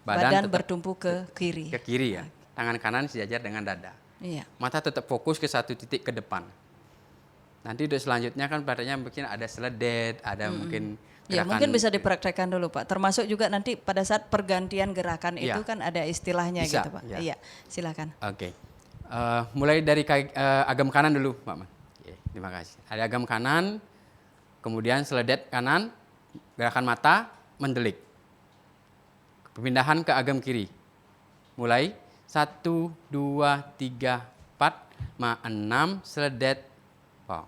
[SPEAKER 6] badan tetap
[SPEAKER 4] bertumpu ke kiri.
[SPEAKER 6] ke kiri ya. Tangan kanan sejajar dengan dada.
[SPEAKER 4] Iya.
[SPEAKER 6] Mata tetap fokus ke satu titik ke depan. Nanti untuk selanjutnya kan padanya mungkin ada seledet, ada mungkin
[SPEAKER 4] Ya,
[SPEAKER 6] gerakan.
[SPEAKER 4] mungkin bisa dipraktekkan dulu Pak. Termasuk juga nanti pada saat pergantian gerakan
[SPEAKER 6] Iya.
[SPEAKER 4] itu kan ada istilahnya
[SPEAKER 6] Bisa,
[SPEAKER 4] gitu Pak.
[SPEAKER 6] ya.
[SPEAKER 4] Iya, silakan.
[SPEAKER 6] Oke. Mulai dari agem kanan dulu, Pak Man. Oke, terima kasih. Ada agem kanan, kemudian seledet kanan, gerakan mata, mendelik. Perpindahan ke agem kiri. Mulai 1, 2, 3, 4, 5, 6, seledet. Wow.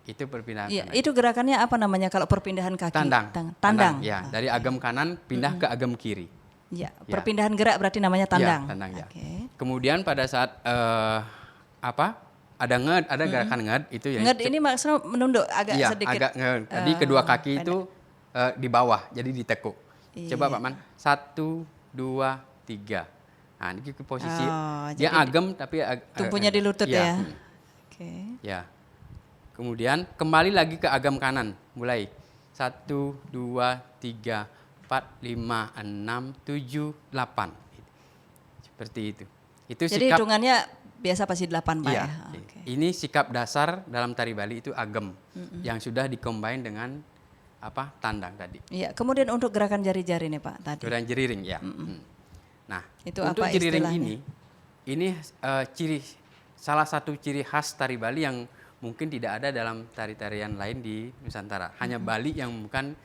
[SPEAKER 6] Itu perpindahan.
[SPEAKER 4] Iya,
[SPEAKER 6] kanan.
[SPEAKER 4] itu gerakannya apa namanya kalau perpindahan kaki?
[SPEAKER 6] Tandang.
[SPEAKER 4] Tandang.
[SPEAKER 6] Ya, dari agem kanan pindah ke agem kiri.
[SPEAKER 4] Ya,
[SPEAKER 6] Ya.
[SPEAKER 4] perpindahan gerak berarti namanya tandang.
[SPEAKER 6] Ya, tandang ya.
[SPEAKER 4] Oke.
[SPEAKER 6] Kemudian pada saat ada nged, ada gerakan nged itu ya.
[SPEAKER 4] Nged ini maksudnya menunduk agak
[SPEAKER 6] Iya,
[SPEAKER 4] sedikit.
[SPEAKER 6] agak nged. Tadi kedua kaki itu di bawah, jadi ditekuk. Coba Pak Man, 1, 2, 3. Nah, ini posisi
[SPEAKER 4] Oh,
[SPEAKER 6] dia
[SPEAKER 4] jadi
[SPEAKER 6] agem tapi
[SPEAKER 4] tumpunya di lutut ya. Oke.
[SPEAKER 6] Ya. Kemudian kembali lagi ke agem kanan, mulai 1, 2, 3, 4, 5, 6, 7, 8. Seperti itu. Itu
[SPEAKER 4] Jadi
[SPEAKER 6] sikap.
[SPEAKER 4] hitungannya biasa pasti 8 Pak
[SPEAKER 6] Iya.
[SPEAKER 4] ya. Oke.
[SPEAKER 6] Ini sikap dasar dalam tari Bali itu agem yang sudah dikombin dengan tandang tadi.
[SPEAKER 4] Iya, kemudian untuk gerakan jari-jari nih Pak tadi.
[SPEAKER 6] Gerakan jeriring ya. Nah,
[SPEAKER 4] Itu
[SPEAKER 6] untuk
[SPEAKER 4] apa
[SPEAKER 6] jeriring
[SPEAKER 4] istilahnya?
[SPEAKER 6] Ini salah satu ciri khas tari Bali yang mungkin tidak ada dalam tari-tarian lain di Nusantara. Hanya Bali yang bukan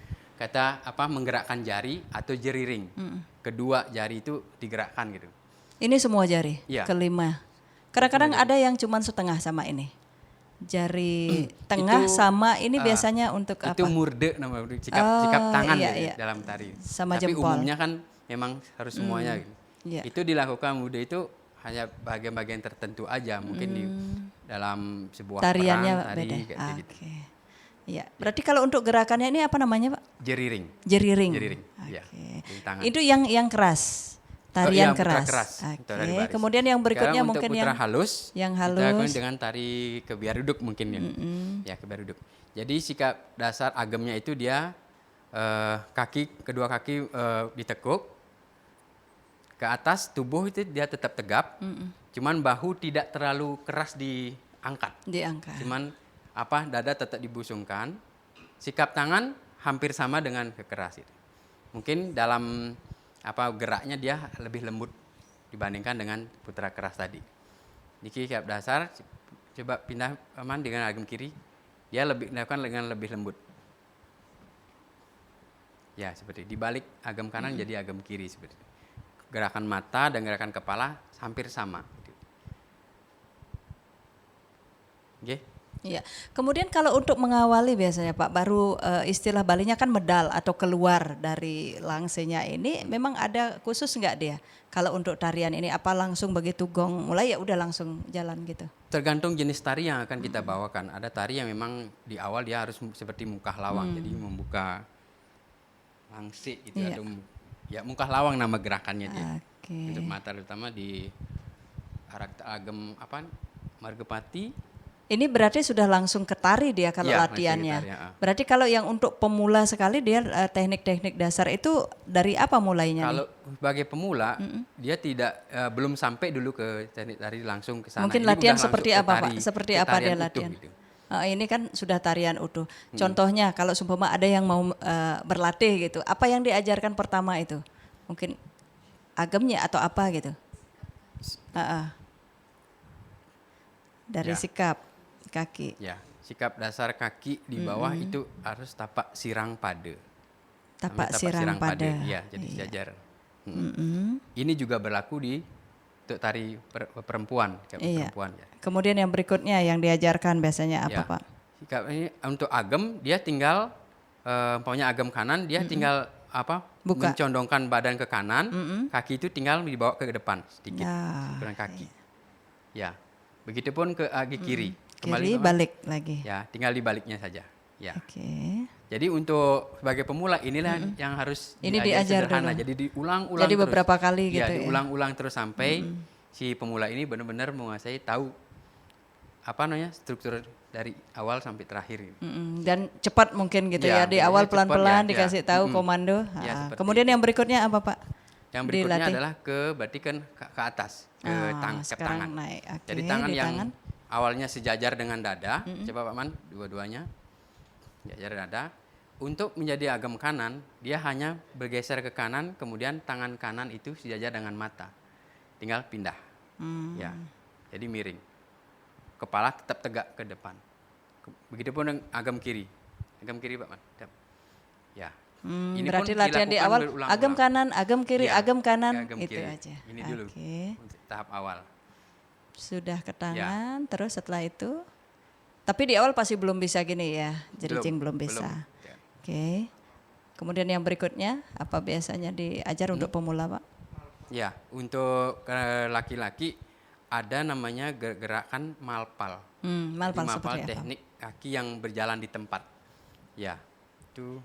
[SPEAKER 6] menggerakkan jari atau jeriring. Kedua jari itu digerakkan gitu.
[SPEAKER 4] Ini semua jari,
[SPEAKER 6] Iya.
[SPEAKER 4] kelima. Kadang-kadang ada yang cuma setengah sama ini. Jari tengah
[SPEAKER 6] Itu,
[SPEAKER 4] sama ini biasanya untuk
[SPEAKER 6] Itu
[SPEAKER 4] apa?
[SPEAKER 6] murde namanya, sikap tangan
[SPEAKER 4] iya,
[SPEAKER 6] gitu
[SPEAKER 4] iya.
[SPEAKER 6] dalam tari.
[SPEAKER 4] Sama
[SPEAKER 6] Tapi
[SPEAKER 4] jempol.
[SPEAKER 6] umumnya kan memang harus semuanya gitu.
[SPEAKER 4] Iya.
[SPEAKER 6] Itu dilakukan murde itu hanya bagian-bagian tertentu aja, mungkin di dalam sebuah
[SPEAKER 4] Tariannya
[SPEAKER 6] perang, tari
[SPEAKER 4] beda.
[SPEAKER 6] kayak gitu.
[SPEAKER 4] Oke. Iya. Berarti kalau untuk gerakannya ini apa namanya, Pak?
[SPEAKER 6] Jeriring.
[SPEAKER 4] Jeriring.
[SPEAKER 6] Jeriring,
[SPEAKER 4] Oke.
[SPEAKER 6] iya, di tangan.
[SPEAKER 4] Itu yang keras. Tarian
[SPEAKER 6] iya, putra
[SPEAKER 4] keras.
[SPEAKER 6] untuk
[SPEAKER 4] Oke.
[SPEAKER 6] tari baris.
[SPEAKER 4] Kemudian yang berikutnya
[SPEAKER 6] Sekarang
[SPEAKER 4] mungkin
[SPEAKER 6] untuk putra
[SPEAKER 4] yang
[SPEAKER 6] halus,
[SPEAKER 4] yang
[SPEAKER 6] kita
[SPEAKER 4] halus.
[SPEAKER 6] lakukan dengan tari kebiar duduk mungkin ya. Ya, kebiar duduk. Jadi sikap dasar agemnya itu dia kedua kaki ditekuk ke atas, tubuh itu dia tetap tegap. Cuman bahu tidak terlalu keras diangkat.
[SPEAKER 4] diangkat.
[SPEAKER 6] Cuman dada tetap dibusungkan. Sikap tangan hampir sama dengan kekeras itu. Mungkin dalam geraknya dia lebih lembut dibandingkan dengan putra keras tadi. Niki sikap dasar, coba pindah aman dengan agam kiri, dia dilakukan dengan lebih lembut. Ya seperti dibalik agam kanan jadi agam kiri seperti itu. Gerakan mata dan gerakan kepala hampir sama. Oke.
[SPEAKER 4] Iya. Kemudian kalau untuk mengawali biasanya Pak, baru istilah Balinya kan medal atau keluar dari langsenya ini, memang ada khusus nggak dia? Kalau untuk tarian ini apa langsung begitu gong mulai ya udah langsung jalan gitu?
[SPEAKER 6] Tergantung jenis tari yang akan kita bawakan. Ada tari yang memang di awal dia harus seperti mungkah lawang, jadi membuka langsik gitu
[SPEAKER 4] Iya.
[SPEAKER 6] atau mungkah lawang nama gerakannya dia.
[SPEAKER 4] Oke.
[SPEAKER 6] Untuk mata terutama di agem Margapati.
[SPEAKER 4] Ini berarti sudah langsung ke tari dia kalau
[SPEAKER 6] Iya,
[SPEAKER 4] latihannya.
[SPEAKER 6] langsung ke tari, ya.
[SPEAKER 4] Berarti kalau yang untuk pemula sekali dia teknik-teknik dasar itu dari apa mulainya?
[SPEAKER 6] Kalau sebagai pemula dia belum sampai dulu ke teknik tari langsung ke sana.
[SPEAKER 4] Mungkin
[SPEAKER 6] Ini
[SPEAKER 4] latihan
[SPEAKER 6] udah
[SPEAKER 4] seperti
[SPEAKER 6] langsung ke
[SPEAKER 4] apa Pak?
[SPEAKER 6] tari,
[SPEAKER 4] Seperti
[SPEAKER 6] ke
[SPEAKER 4] apa
[SPEAKER 6] tarian
[SPEAKER 4] dia
[SPEAKER 6] utuh
[SPEAKER 4] latihan?
[SPEAKER 6] gitu.
[SPEAKER 4] Ini kan sudah tarian utuh. Contohnya kalau sumpama ada yang mau berlatih gitu, apa yang diajarkan pertama itu? Mungkin agemnya atau apa gitu? Dari
[SPEAKER 6] Ya.
[SPEAKER 4] sikap kaki.
[SPEAKER 6] Ya, sikap dasar kaki di bawah itu harus tapak sirang pada.
[SPEAKER 4] Tapak
[SPEAKER 6] Namanya
[SPEAKER 4] sirang pada.
[SPEAKER 6] Iya, jadi
[SPEAKER 4] Iya.
[SPEAKER 6] sejajar. Ini juga berlaku untuk tari perempuan,
[SPEAKER 4] Iya.
[SPEAKER 6] perempuan ya.
[SPEAKER 4] Kemudian yang berikutnya yang diajarkan biasanya apa
[SPEAKER 6] Ya.
[SPEAKER 4] Pak?
[SPEAKER 6] Sikap ini untuk agem dia tinggal pokoknya agem kanan dia tinggal
[SPEAKER 4] Buka.
[SPEAKER 6] mencondongkan badan ke kanan, kaki itu tinggal dibawa ke depan sedikit,
[SPEAKER 4] Ya,
[SPEAKER 6] ukuran kaki. Ya, begitupun ke kiri.
[SPEAKER 4] Kiri
[SPEAKER 6] Kembali
[SPEAKER 4] balik lagi.
[SPEAKER 6] Ya, tinggal dibaliknya saja. Ya.
[SPEAKER 4] Oke.
[SPEAKER 6] Jadi untuk sebagai pemula inilah yang harus
[SPEAKER 4] Ini
[SPEAKER 6] diajar
[SPEAKER 4] diajar
[SPEAKER 6] sederhana.
[SPEAKER 4] dulu.
[SPEAKER 6] Jadi diulang-ulang
[SPEAKER 4] Jadi
[SPEAKER 6] terus.
[SPEAKER 4] beberapa kali
[SPEAKER 6] Ya,
[SPEAKER 4] gitu ya.
[SPEAKER 6] diulang-ulang terus sampai si pemula ini benar-benar menguasai tahu struktur dari awal sampai terakhir.
[SPEAKER 4] Dan cepat mungkin gitu ya,
[SPEAKER 6] Ya,
[SPEAKER 4] di
[SPEAKER 6] biasanya
[SPEAKER 4] awal
[SPEAKER 6] cepat,
[SPEAKER 4] pelan-pelan
[SPEAKER 6] ya,
[SPEAKER 4] dikasih
[SPEAKER 6] ya.
[SPEAKER 4] tahu komando.
[SPEAKER 6] Ya, seperti
[SPEAKER 4] Kemudian
[SPEAKER 6] itu.
[SPEAKER 4] yang berikutnya apa Pak?
[SPEAKER 6] Yang berikutnya
[SPEAKER 4] Dilatih.
[SPEAKER 6] adalah berarti kan ke atas, ke ke
[SPEAKER 4] sekarang
[SPEAKER 6] tangan.
[SPEAKER 4] naik. Oke,
[SPEAKER 6] Jadi tangan
[SPEAKER 4] di
[SPEAKER 6] yang
[SPEAKER 4] tangan.
[SPEAKER 6] awalnya sejajar dengan dada, coba Pak Man, dua-duanya sejajar dada. Untuk menjadi agam kanan, dia hanya bergeser ke kanan, kemudian tangan kanan itu sejajar dengan mata. Tinggal pindah. Ya. Jadi miring. Kepala tetap tegak ke depan. Begitupun dengan agam kiri. Agam kiri Pak Man. Ya. Ini
[SPEAKER 4] Berarti
[SPEAKER 6] pun
[SPEAKER 4] latihan di
[SPEAKER 6] dilakukan
[SPEAKER 4] awal
[SPEAKER 6] berulang-ulang.
[SPEAKER 4] agam kanan, agam kiri,
[SPEAKER 6] Ya,
[SPEAKER 4] agam kanan,
[SPEAKER 6] agam
[SPEAKER 4] itu
[SPEAKER 6] kiri.
[SPEAKER 4] aja.
[SPEAKER 6] Ini dulu.
[SPEAKER 4] Oke.
[SPEAKER 6] Untuk tahap awal.
[SPEAKER 4] Sudah ke
[SPEAKER 6] Ya.
[SPEAKER 4] tangan, terus setelah itu. Tapi di awal pasti belum bisa gini ya, jeriting belum bisa.
[SPEAKER 6] Ya.
[SPEAKER 4] Oke. Kemudian yang berikutnya apa biasanya diajar untuk pemula Pak?
[SPEAKER 6] Ya, untuk laki-laki ada namanya gerakan malpal.
[SPEAKER 4] Malpal
[SPEAKER 6] Jadi
[SPEAKER 4] seperti apa?
[SPEAKER 6] teknik kaki yang berjalan di tempat. Ya, 2,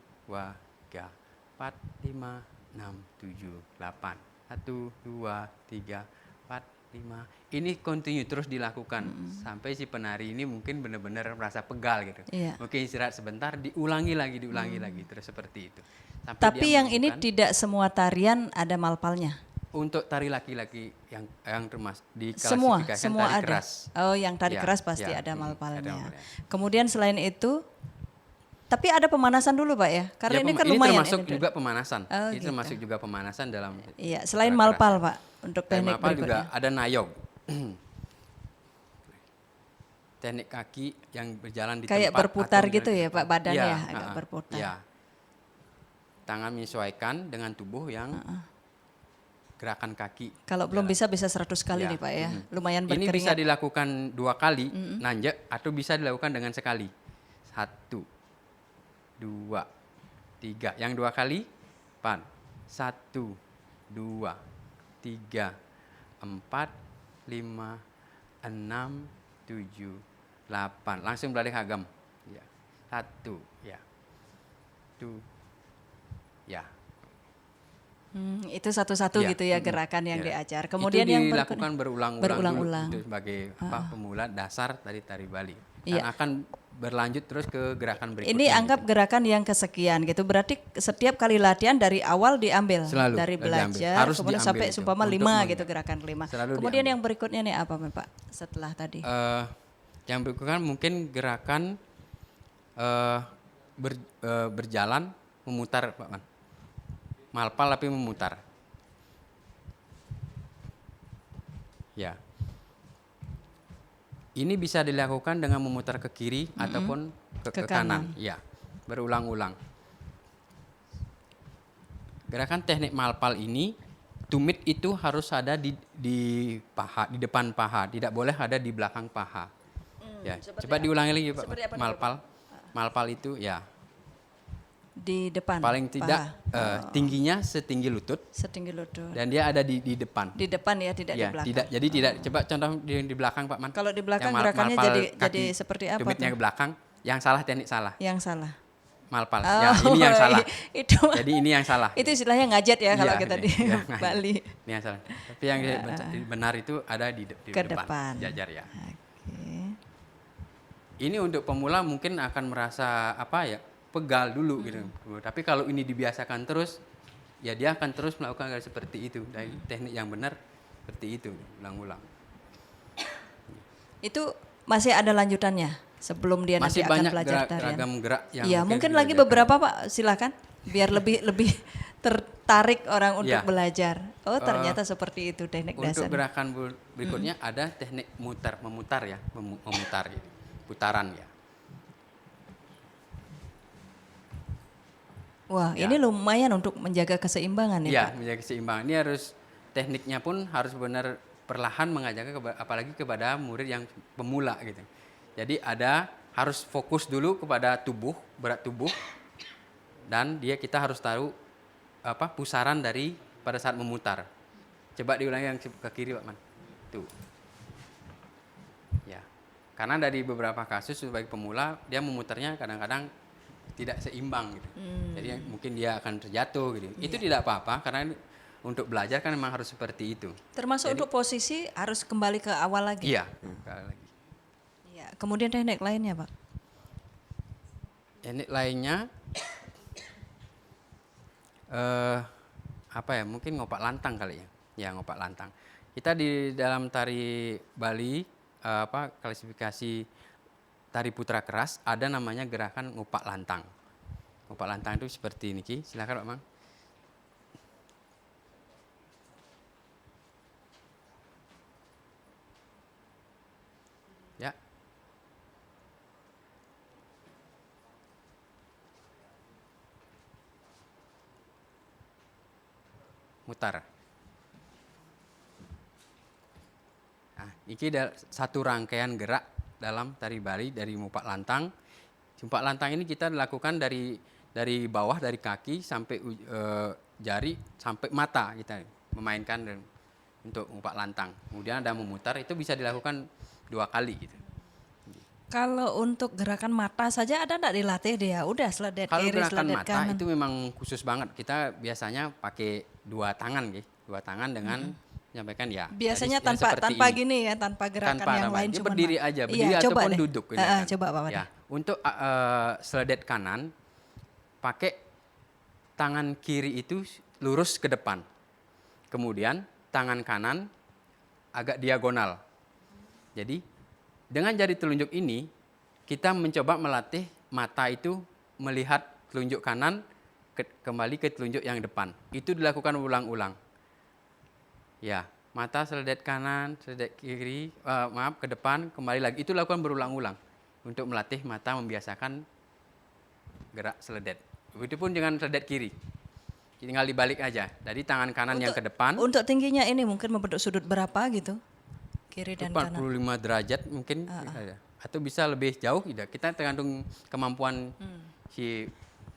[SPEAKER 6] 3, 4, 5, 6, 7, 8. 1, 2, 3, 4, 5. Ini continue terus dilakukan sampai si penari ini mungkin benar-benar merasa pegal gitu.
[SPEAKER 4] Iya.
[SPEAKER 6] Mungkin istirahat sebentar, diulangi lagi terus seperti itu. Sampai
[SPEAKER 4] Tapi
[SPEAKER 6] dia
[SPEAKER 4] yang ini
[SPEAKER 6] menemukan-
[SPEAKER 4] tidak semua tarian ada malpalnya.
[SPEAKER 6] untuk tari laki-laki yang termasuk
[SPEAKER 4] Semua
[SPEAKER 6] diklasifikasikan
[SPEAKER 4] semua
[SPEAKER 6] tari
[SPEAKER 4] ada.
[SPEAKER 6] keras.
[SPEAKER 4] Oh, yang tari
[SPEAKER 6] Ya,
[SPEAKER 4] keras pasti
[SPEAKER 6] ya,
[SPEAKER 4] ada
[SPEAKER 6] ada
[SPEAKER 4] malpalnya.
[SPEAKER 6] malpalnya.
[SPEAKER 4] Kemudian selain itu, tapi ada pemanasan dulu Pak ya, karena
[SPEAKER 6] Ya,
[SPEAKER 4] ini kan
[SPEAKER 6] ini
[SPEAKER 4] lumayan.
[SPEAKER 6] termasuk
[SPEAKER 4] ini.
[SPEAKER 6] juga pemanasan.
[SPEAKER 4] Oh,
[SPEAKER 6] Ini
[SPEAKER 4] gitu.
[SPEAKER 6] termasuk juga pemanasan dalam
[SPEAKER 4] Iya, selain
[SPEAKER 6] tari keras.
[SPEAKER 4] malpal Pak, untuk
[SPEAKER 6] Selain
[SPEAKER 4] teknik
[SPEAKER 6] malpal
[SPEAKER 4] berikutnya.
[SPEAKER 6] juga ada nayog. teknik kaki yang berjalan di
[SPEAKER 4] Kayak
[SPEAKER 6] tempat
[SPEAKER 4] berputar
[SPEAKER 6] atau
[SPEAKER 4] gitu
[SPEAKER 6] misalnya
[SPEAKER 4] ya
[SPEAKER 6] di
[SPEAKER 4] Pak,
[SPEAKER 6] depan.
[SPEAKER 4] badannya
[SPEAKER 6] Iya,
[SPEAKER 4] agak berputar.
[SPEAKER 6] Iya. Tangan menyesuaikan dengan tubuh yang gerakan kaki.
[SPEAKER 4] Kalau belum bisa 100 kali
[SPEAKER 6] Ya,
[SPEAKER 4] nih Pak ya. Lumayan
[SPEAKER 6] Ini bisa
[SPEAKER 4] berkeringat.
[SPEAKER 6] dilakukan 2 kali nanjak atau bisa dilakukan dengan sekali. 1, 2, 3. Yang 2 kali pan. 1, 2, 3, 4, 5, 6, 7, 8. Langsung balik hagam. Ya. 1, ya. 2, ya.
[SPEAKER 4] Itu satu-satu
[SPEAKER 6] Ya,
[SPEAKER 4] gitu ya gerakan yang
[SPEAKER 6] ya.
[SPEAKER 4] diajar. Kemudian
[SPEAKER 6] itu
[SPEAKER 4] yang
[SPEAKER 6] dilakukan berulang-ulang dulu, itu sebagai
[SPEAKER 4] Ah.
[SPEAKER 6] pemula dasar dari tari Bali.
[SPEAKER 4] Iya.
[SPEAKER 6] Dan akan berlanjut terus ke gerakan berikutnya.
[SPEAKER 4] ini anggap
[SPEAKER 6] gitu.
[SPEAKER 4] gerakan yang kesekian gitu. Berarti setiap kali latihan dari awal diambil,
[SPEAKER 6] Selalu
[SPEAKER 4] dari
[SPEAKER 6] diambil.
[SPEAKER 4] belajar,
[SPEAKER 6] Harus
[SPEAKER 4] kemudian
[SPEAKER 6] diambil
[SPEAKER 4] sampai
[SPEAKER 6] itu
[SPEAKER 4] sumpama
[SPEAKER 6] untuk
[SPEAKER 4] 5
[SPEAKER 6] mengingat.
[SPEAKER 4] gitu gerakan 5.
[SPEAKER 6] Selalu
[SPEAKER 4] Kemudian
[SPEAKER 6] diambil.
[SPEAKER 4] yang berikutnya nih apa Pak setelah tadi?
[SPEAKER 6] Yang berikutnya mungkin gerakan berjalan memutar, Pak Man. Malpal tapi memutar. Ya. Ini bisa dilakukan dengan memutar ke kiri ataupun ke kanan. Ya, berulang-ulang. Gerakan teknik malpal ini, tumit itu harus ada di paha, di depan paha, tidak boleh ada di belakang paha. Ya, coba diulangi lagi Pak.
[SPEAKER 4] Seperti apa dulu,
[SPEAKER 6] Malpal. Malpal itu ya
[SPEAKER 4] Di depan.
[SPEAKER 6] paling tidak
[SPEAKER 4] paha.
[SPEAKER 6] tingginya setinggi lutut
[SPEAKER 4] Setinggi lutut.
[SPEAKER 6] dan dia ada di depan.
[SPEAKER 4] Di depan ya, tidak di
[SPEAKER 6] Ya,
[SPEAKER 4] belakang.
[SPEAKER 6] tidak. Jadi tidak. Coba contoh di belakang Pak Man.
[SPEAKER 4] Kalau di belakang
[SPEAKER 6] Yang
[SPEAKER 4] gerakannya
[SPEAKER 6] malpal
[SPEAKER 4] jadi
[SPEAKER 6] kaki,
[SPEAKER 4] seperti apa
[SPEAKER 6] tumitnya
[SPEAKER 4] tuh?
[SPEAKER 6] ke belakang. Yang salah teknik salah.
[SPEAKER 4] Yang salah.
[SPEAKER 6] Malpal.
[SPEAKER 4] Oh,
[SPEAKER 6] Ya, ini yang salah.
[SPEAKER 4] Itu
[SPEAKER 6] Jadi ini yang salah.
[SPEAKER 4] itu istilahnya ngajet ya kalau
[SPEAKER 6] Iya,
[SPEAKER 4] kita
[SPEAKER 6] ini.
[SPEAKER 4] di
[SPEAKER 6] Iya,
[SPEAKER 4] Bali.
[SPEAKER 6] Ini yang salah. Tapi yang benar itu ada di
[SPEAKER 4] Ke
[SPEAKER 6] depan.
[SPEAKER 4] depan.
[SPEAKER 6] Jajar ya.
[SPEAKER 4] Oke.
[SPEAKER 6] Ini untuk pemula mungkin akan merasa apa ya, pegal dulu gitu. Tapi kalau ini dibiasakan terus, ya dia akan terus melakukan hal seperti itu. Dari teknik yang benar seperti itu, ulang-ulang.
[SPEAKER 4] Itu masih ada lanjutannya sebelum dia
[SPEAKER 6] Masih
[SPEAKER 4] nanti akan
[SPEAKER 6] banyak
[SPEAKER 4] belajar tarian.
[SPEAKER 6] ragam gerak yang
[SPEAKER 4] Iya, mungkin lagi
[SPEAKER 6] diajarkan.
[SPEAKER 4] beberapa Pak, silakan biar lebih tertarik orang untuk
[SPEAKER 6] Iya.
[SPEAKER 4] belajar. Oh, ternyata seperti itu teknik
[SPEAKER 6] Untuk
[SPEAKER 4] dasar.
[SPEAKER 6] gerakan berikutnya ada teknik memutar ya, memutar gitu. Putaran ya.
[SPEAKER 4] Wah,
[SPEAKER 6] Ya.
[SPEAKER 4] ini lumayan untuk menjaga keseimbangan ya,
[SPEAKER 6] Iya,
[SPEAKER 4] Pak.
[SPEAKER 6] menjaga keseimbangan. Ini harus tekniknya pun harus benar perlahan mengajarkan apalagi kepada murid yang pemula gitu. Jadi harus fokus dulu kepada tubuh, berat tubuh, dan kita harus tahu pusaran dari pada saat memutar. Coba diulangi yang ke kiri Pak Man. Tuh. Ya. Karena dari beberapa kasus sebagai pemula dia memutarnya kadang-kadang tidak seimbang gitu. Jadi mungkin dia akan terjatuh gitu. Itu tidak apa-apa karena untuk belajar kan memang harus seperti itu.
[SPEAKER 4] Termasuk untuk posisi harus kembali ke awal lagi.
[SPEAKER 6] Iya, sekali lagi.
[SPEAKER 4] Iya. Kemudian teknik lainnya, Pak.
[SPEAKER 6] Teknik lainnya apa ya? Mungkin ngopak lantang kali ya. Ya, ngopak lantang. Kita di dalam tari Bali klasifikasi tari putra keras ada namanya gerakan ngopak lantang. Ngopak lantang itu seperti ini, Ki. Silakan Pak Mang. Ya. Mutar. Nah, ini satu rangkaian gerak dalam tari Bali dari ngopak lantang. Ngopak lantang ini kita lakukan dari bawah, dari kaki sampai jari sampai mata kita memainkan untuk ngopak lantang. Kemudian ada memutar, itu bisa dilakukan 2 kali gitu.
[SPEAKER 4] Kalau untuk gerakan mata saja ada enggak dilatih dia? Udah seledet
[SPEAKER 6] Kalau
[SPEAKER 4] kiri,
[SPEAKER 6] gerakan
[SPEAKER 4] seledet
[SPEAKER 6] mata
[SPEAKER 4] kanan.
[SPEAKER 6] itu memang khusus banget. Kita biasanya pakai 2 tangan gitu. 2 tangan dengan menyampaikan ya.
[SPEAKER 4] Biasanya
[SPEAKER 6] jadi
[SPEAKER 4] tanpa
[SPEAKER 6] seperti ini.
[SPEAKER 4] gini ya, tanpa gerakan
[SPEAKER 6] Tanpa
[SPEAKER 4] yang lain
[SPEAKER 6] dia
[SPEAKER 4] cuman
[SPEAKER 6] berdiri
[SPEAKER 4] mata.
[SPEAKER 6] aja,
[SPEAKER 4] Iya,
[SPEAKER 6] berdiri
[SPEAKER 4] coba
[SPEAKER 6] ataupun
[SPEAKER 4] deh.
[SPEAKER 6] duduk gitu kan.
[SPEAKER 4] Coba Pak Wadi.
[SPEAKER 6] Ya, untuk seledet kanan pakai tangan kiri itu lurus ke depan. Kemudian tangan kanan agak diagonal. Jadi dengan jari telunjuk ini kita mencoba melatih mata itu melihat telunjuk kanan kembali ke telunjuk yang depan. Itu dilakukan ulang-ulang. Ya, mata seledet kanan, seledet kiri, ke depan, kembali lagi. Itu lakukan berulang-ulang untuk melatih mata membiasakan gerak seledet. Begitupun dengan seledet kiri. Tinggal dibalik aja. Jadi tangan kanan yang ke depan.
[SPEAKER 4] Untuk tingginya ini mungkin membentuk sudut berapa gitu? Kiri dan kanan.
[SPEAKER 6] 45 derajat mungkin. Atau bisa lebih jauh, tidak. Kita tergantung kemampuan si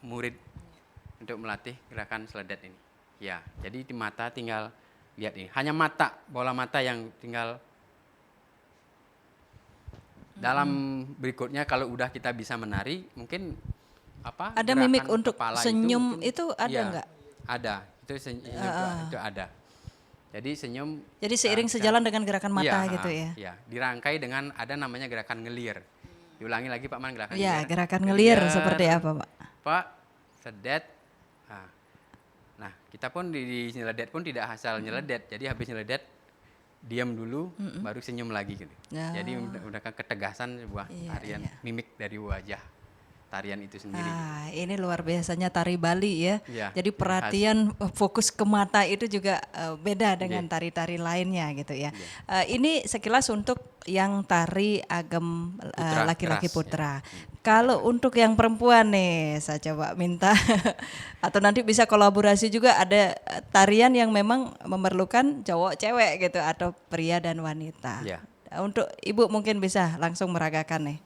[SPEAKER 6] murid untuk melatih gerakan seledet ini. Ya, jadi di mata tinggal lihat ini. Hanya mata, bola mata yang tinggal. Dalam berikutnya kalau udah kita bisa menari, mungkin apa?
[SPEAKER 4] Ada
[SPEAKER 6] gerakan
[SPEAKER 4] mimik untuk
[SPEAKER 6] kepala
[SPEAKER 4] senyum
[SPEAKER 6] mungkin-
[SPEAKER 4] itu ada
[SPEAKER 6] Iya,
[SPEAKER 4] nggak?
[SPEAKER 6] Ada. Itu itu ada. Jadi senyum.
[SPEAKER 4] Jadi seiring sejalan dengan gerakan mata
[SPEAKER 6] Iya,
[SPEAKER 4] gitu ya?
[SPEAKER 6] Iya, dirangkai dengan ada namanya gerakan ngelir. Diulangi lagi Pak Man gerakan
[SPEAKER 4] Iya,
[SPEAKER 6] ngelir.
[SPEAKER 4] gerakan ngelir seperti apa Pak?
[SPEAKER 6] Pak, sedet. Nah, kita pun di nyeledet pun tidak asal nyeledet. Jadi habis nyeledet diam dulu, baru senyum lagi gitu.
[SPEAKER 4] Ya.
[SPEAKER 6] Jadi menggunakan ketegasan sebuah
[SPEAKER 4] Iya,
[SPEAKER 6] tarian mimik dari wajah tarian itu sendiri.
[SPEAKER 4] Ah, ini luar biasanya tari Bali ya.
[SPEAKER 6] Iya,
[SPEAKER 4] Jadi
[SPEAKER 6] khas.
[SPEAKER 4] perhatian fokus ke mata itu juga beda dengan tari-tari lainnya gitu ya. Ini sekilas untuk yang tari agam
[SPEAKER 6] Putra,
[SPEAKER 4] laki-laki
[SPEAKER 6] keras,
[SPEAKER 4] putra. Kalau untuk yang perempuan nih, saya coba minta atau nanti bisa kolaborasi juga ada tarian yang memang memerlukan cowok cewek gitu atau pria dan wanita.
[SPEAKER 6] Iya.
[SPEAKER 4] Untuk Ibu mungkin bisa langsung meragakan nih.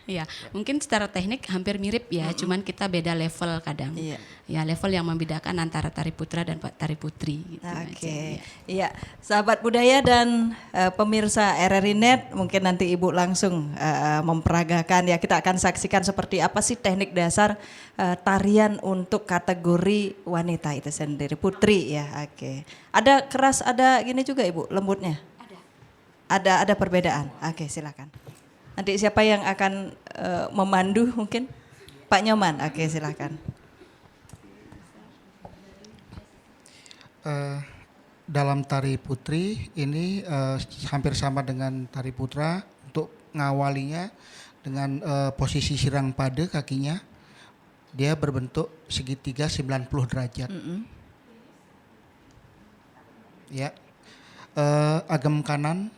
[SPEAKER 1] Iya, mungkin secara teknik hampir mirip ya, cuman kita beda level kadang.
[SPEAKER 4] Iya.
[SPEAKER 1] Ya, level yang membedakan antara tari putra dan tari putri gitu aja,
[SPEAKER 4] Oke,
[SPEAKER 1] ya.
[SPEAKER 4] iya, sahabat budaya dan pemirsa RRI Net, mungkin nanti Ibu langsung memperagakan ya. Kita akan saksikan seperti apa sih teknik dasar tarian untuk kategori wanita itu sendiri, putri ya. Oke, ada keras, ada gini juga Ibu, lembutnya. Ada perbedaan. Oke, silakan. Nanti siapa yang akan memandu mungkin? Pak Nyoman. Oke, silakan.
[SPEAKER 5] Dalam tari putri ini hampir sama dengan tari putra. Untuk ngawalinya dengan posisi sirang pada kakinya, dia berbentuk segitiga 90 derajat. Ya, agam kanan,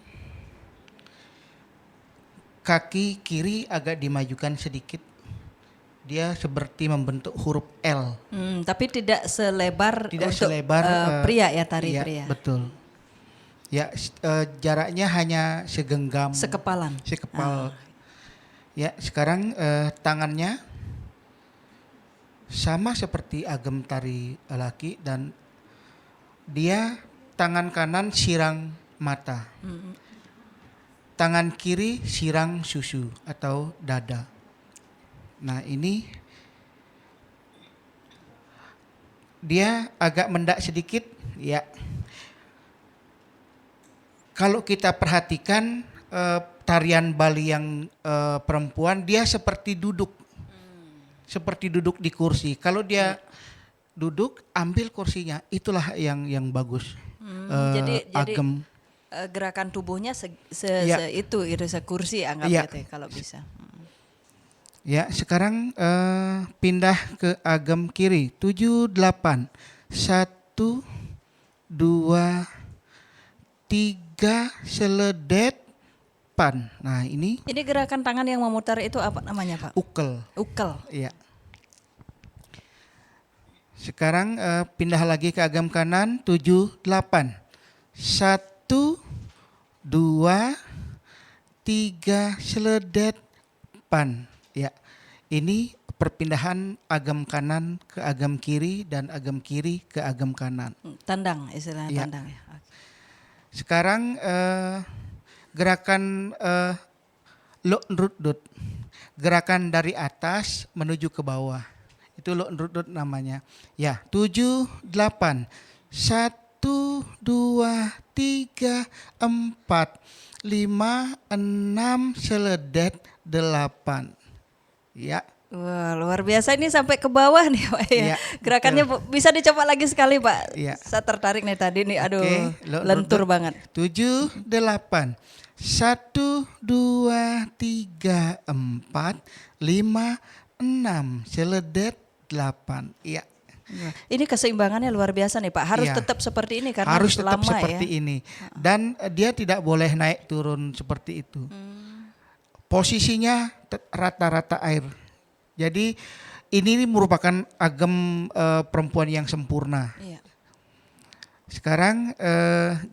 [SPEAKER 5] kaki kiri agak dimajukan sedikit. Dia seperti membentuk huruf L.
[SPEAKER 4] Tapi tidak selebar
[SPEAKER 5] Tidak
[SPEAKER 4] untuk
[SPEAKER 5] selebar
[SPEAKER 4] pria ya, tari
[SPEAKER 5] iya,
[SPEAKER 4] pria.
[SPEAKER 5] Betul. Ya, jaraknya hanya segenggam.
[SPEAKER 4] Sekepalan.
[SPEAKER 5] Sekepal. Ya, sekarang tangannya sama seperti agam tari laki dan dia tangan kanan sirang mata. Tangan kiri sirang susu atau dada. Nah, ini dia agak mendak sedikit, ya. Kalau kita perhatikan tarian Bali yang perempuan, dia seperti duduk. Seperti duduk di kursi. Kalau dia duduk, ambil kursinya, itulah yang bagus.
[SPEAKER 4] Jadi
[SPEAKER 5] Agam.
[SPEAKER 4] gerakan tubuhnya
[SPEAKER 5] Iya.
[SPEAKER 4] itu sekursi anggap
[SPEAKER 5] Iya.
[SPEAKER 4] gitu ya, kalau bisa.
[SPEAKER 5] Ya, sekarang pindah ke agam kiri. 7, 8. 1, 2, 3, seledet, pan. Nah, ini
[SPEAKER 4] Ini gerakan tangan yang memutar itu apa namanya Pak?
[SPEAKER 5] ukel.
[SPEAKER 4] Ukel.
[SPEAKER 5] Iya. Sekarang pindah lagi ke agam kanan. 7, 8. 1, 2, 3, seledet, pan. Ya, ini perpindahan agam kanan ke agam kiri dan agam kiri ke agam kanan.
[SPEAKER 4] Tandang, istilahnya
[SPEAKER 5] Iya.
[SPEAKER 4] tandang ya.
[SPEAKER 5] Sekarang gerakan lo nrudut, gerakan dari atas menuju ke bawah. Itu lo nrudut namanya. Ya, 7, 8. 1, 2, 3, 4, 5, 6, seledet, 8. Ya.
[SPEAKER 4] Wah, luar biasa ini sampai ke bawah nih Pak ya.
[SPEAKER 5] Iya,
[SPEAKER 4] Gerakannya bisa dicoba lagi sekali Pak.
[SPEAKER 5] Iya.
[SPEAKER 4] Saya tertarik nih tadi nih, aduh
[SPEAKER 5] Oke,
[SPEAKER 4] lentur banget.
[SPEAKER 5] 7, 8. 1, 2, 3, 4, 5, 6, seledet, 8. Iya.
[SPEAKER 4] Ini keseimbangannya luar biasa nih Pak. Harus
[SPEAKER 5] Iya.
[SPEAKER 4] tetap seperti ini karena
[SPEAKER 5] Harus tetap
[SPEAKER 4] lama
[SPEAKER 5] seperti
[SPEAKER 4] ya.
[SPEAKER 5] ini. Dan dia tidak boleh naik turun seperti itu. Posisinya rata-rata air. Jadi ini merupakan agam perempuan yang sempurna.
[SPEAKER 4] Iya.
[SPEAKER 5] Sekarang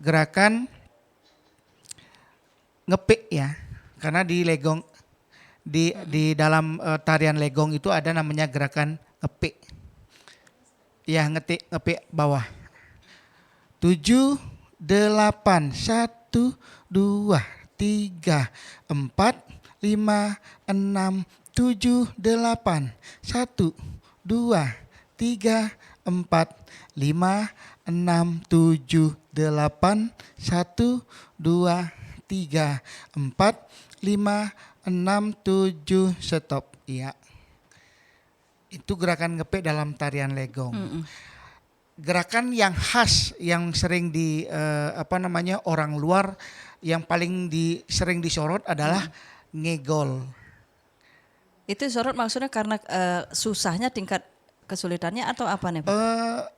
[SPEAKER 5] gerakan ngepik ya. Karena di legong di dalam tarian legong itu ada namanya gerakan ngepik. Ya, ngepik bawah. 7 8 1 2 3 4 5 6 7 8 1 2 3 4 5 6 7 8 1 2 3 4 5 6 7 stop. Iya. Itu gerakan ngepek dalam tarian legong. Gerakan yang khas yang sering di orang luar yang paling sering disorot adalah ngegol.
[SPEAKER 4] Itu sorot maksudnya karena susahnya tingkat kesulitannya atau apa nih Pak?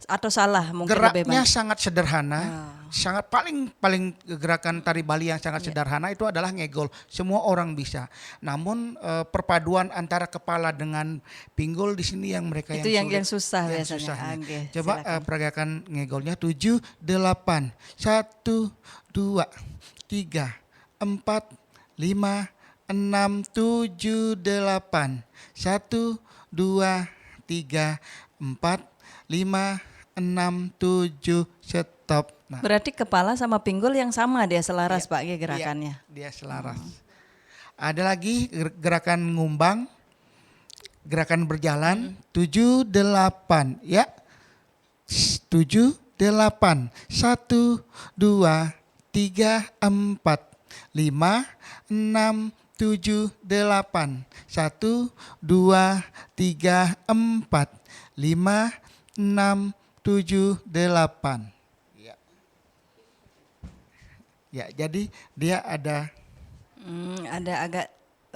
[SPEAKER 4] Atau salah mungkin lebih
[SPEAKER 5] Geraknya
[SPEAKER 4] banyak.
[SPEAKER 5] sangat sederhana, sangat paling gerakan tari Bali yang sangat sederhana itu adalah ngegol. Semua orang bisa. Namun perpaduan antara kepala dengan pinggul di sini yang mereka
[SPEAKER 4] Itu
[SPEAKER 5] yang
[SPEAKER 4] yang susah
[SPEAKER 5] yang
[SPEAKER 4] biasanya.
[SPEAKER 5] susahnya.
[SPEAKER 4] Oke,
[SPEAKER 5] Coba
[SPEAKER 4] silakan.
[SPEAKER 5] peragakan ngegolnya 7 8 1 2 3 4 5 6 7 8 1 2 3 4 5 6 7 stop. Nah,
[SPEAKER 4] Berarti kepala sama pinggul yang sama dia selaras Pak ya gerakannya.
[SPEAKER 5] dia selaras. Ada lagi gerakan ngumbang, gerakan berjalan 7 8 ya. 7 8 1 2 3 4 5 6 7 8 1 2 3 4 5 6 7 8. Ya, jadi dia ada
[SPEAKER 4] Ada agak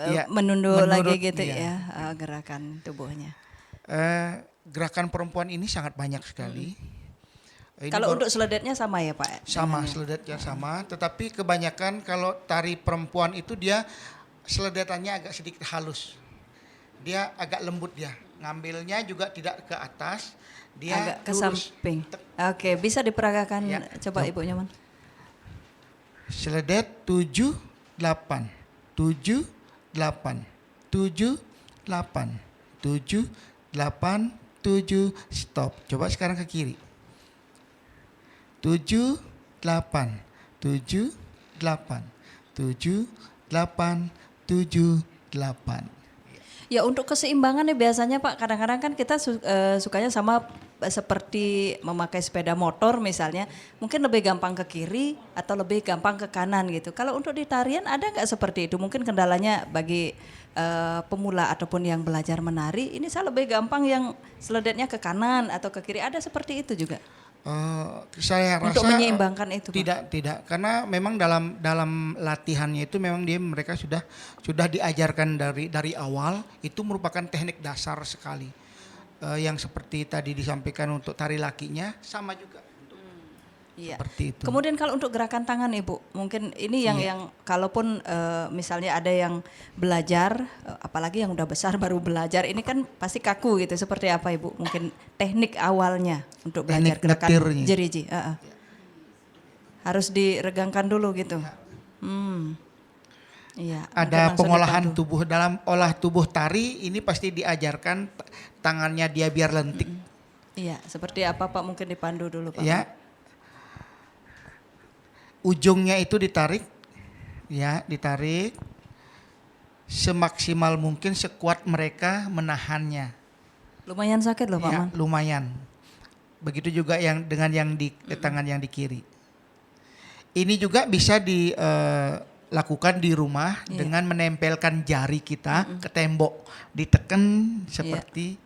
[SPEAKER 5] Iya,
[SPEAKER 4] menunduk lagi
[SPEAKER 5] menurut
[SPEAKER 4] gitu
[SPEAKER 5] dia.
[SPEAKER 4] ya gerakan tubuhnya.
[SPEAKER 5] gerakan perempuan ini sangat banyak sekali. Ini
[SPEAKER 4] Kalau
[SPEAKER 5] baru-
[SPEAKER 4] untuk seledetnya sama ya Pak?
[SPEAKER 5] sama seledatnya sama, tetapi kebanyakan kalau tari perempuan itu dia seledatannya agak sedikit halus. Dia agak lembut dia. Ngambilnya juga tidak ke atas, dia
[SPEAKER 4] Agak ke
[SPEAKER 5] lurus.
[SPEAKER 4] samping. Oke, bisa diperagakan
[SPEAKER 5] Ya.
[SPEAKER 4] coba Ibu Nyoman.
[SPEAKER 5] Seledet 7 8 7 8 7 8 7 8 7 stop. Coba sekarang ke kiri. 7 8 7 8 7 8 7 8.
[SPEAKER 4] Ya untuk keseimbangan nih biasanya Pak kadang-kadang kan kita sukanya sama seperti memakai sepeda motor misalnya mungkin lebih gampang ke kiri atau lebih gampang ke kanan gitu. Kalau untuk di tarian ada nggak seperti itu? Mungkin kendalanya bagi pemula ataupun yang belajar menari ini saya lebih gampang yang seledetnya ke kanan atau ke kiri. Ada seperti itu juga
[SPEAKER 5] Saya rasa
[SPEAKER 4] untuk menyeimbangkan itu Pak?
[SPEAKER 5] tidak karena memang dalam latihannya itu memang mereka sudah diajarkan dari awal, itu merupakan teknik dasar sekali. Yang seperti tadi disampaikan untuk tari lakinya sama juga
[SPEAKER 4] Iya.
[SPEAKER 5] seperti itu.
[SPEAKER 4] Kemudian kalau untuk gerakan tangan Ibu, mungkin ini yang kalaupun misalnya ada yang belajar, apalagi yang udah besar baru belajar, ini kan pasti kaku gitu. Seperti apa Ibu? Mungkin teknik awalnya untuk belajar
[SPEAKER 5] Teknik
[SPEAKER 4] gerakan
[SPEAKER 5] ngetirnya.
[SPEAKER 4] jeriji. Harus diregangkan dulu gitu. Iya. mungkin
[SPEAKER 5] Ada
[SPEAKER 4] langsung
[SPEAKER 5] pengolahan
[SPEAKER 4] dipandu.
[SPEAKER 5] tubuh dalam olah tubuh tari ini pasti diajarkan tangannya dia biar lentik.
[SPEAKER 4] Iya. Seperti apa Pak? Mungkin dipandu dulu Pak.
[SPEAKER 5] Ya. Ujungnya itu ditarik, ya ditarik semaksimal mungkin sekuat mereka menahannya.
[SPEAKER 4] Lumayan sakit loh Pak
[SPEAKER 5] Ya,
[SPEAKER 4] Man.
[SPEAKER 5] lumayan. Begitu juga yang dengan yang di tangan yang di kiri. Ini juga bisa dilakukan di rumah dengan menempelkan jari kita ke tembok, ditekan seperti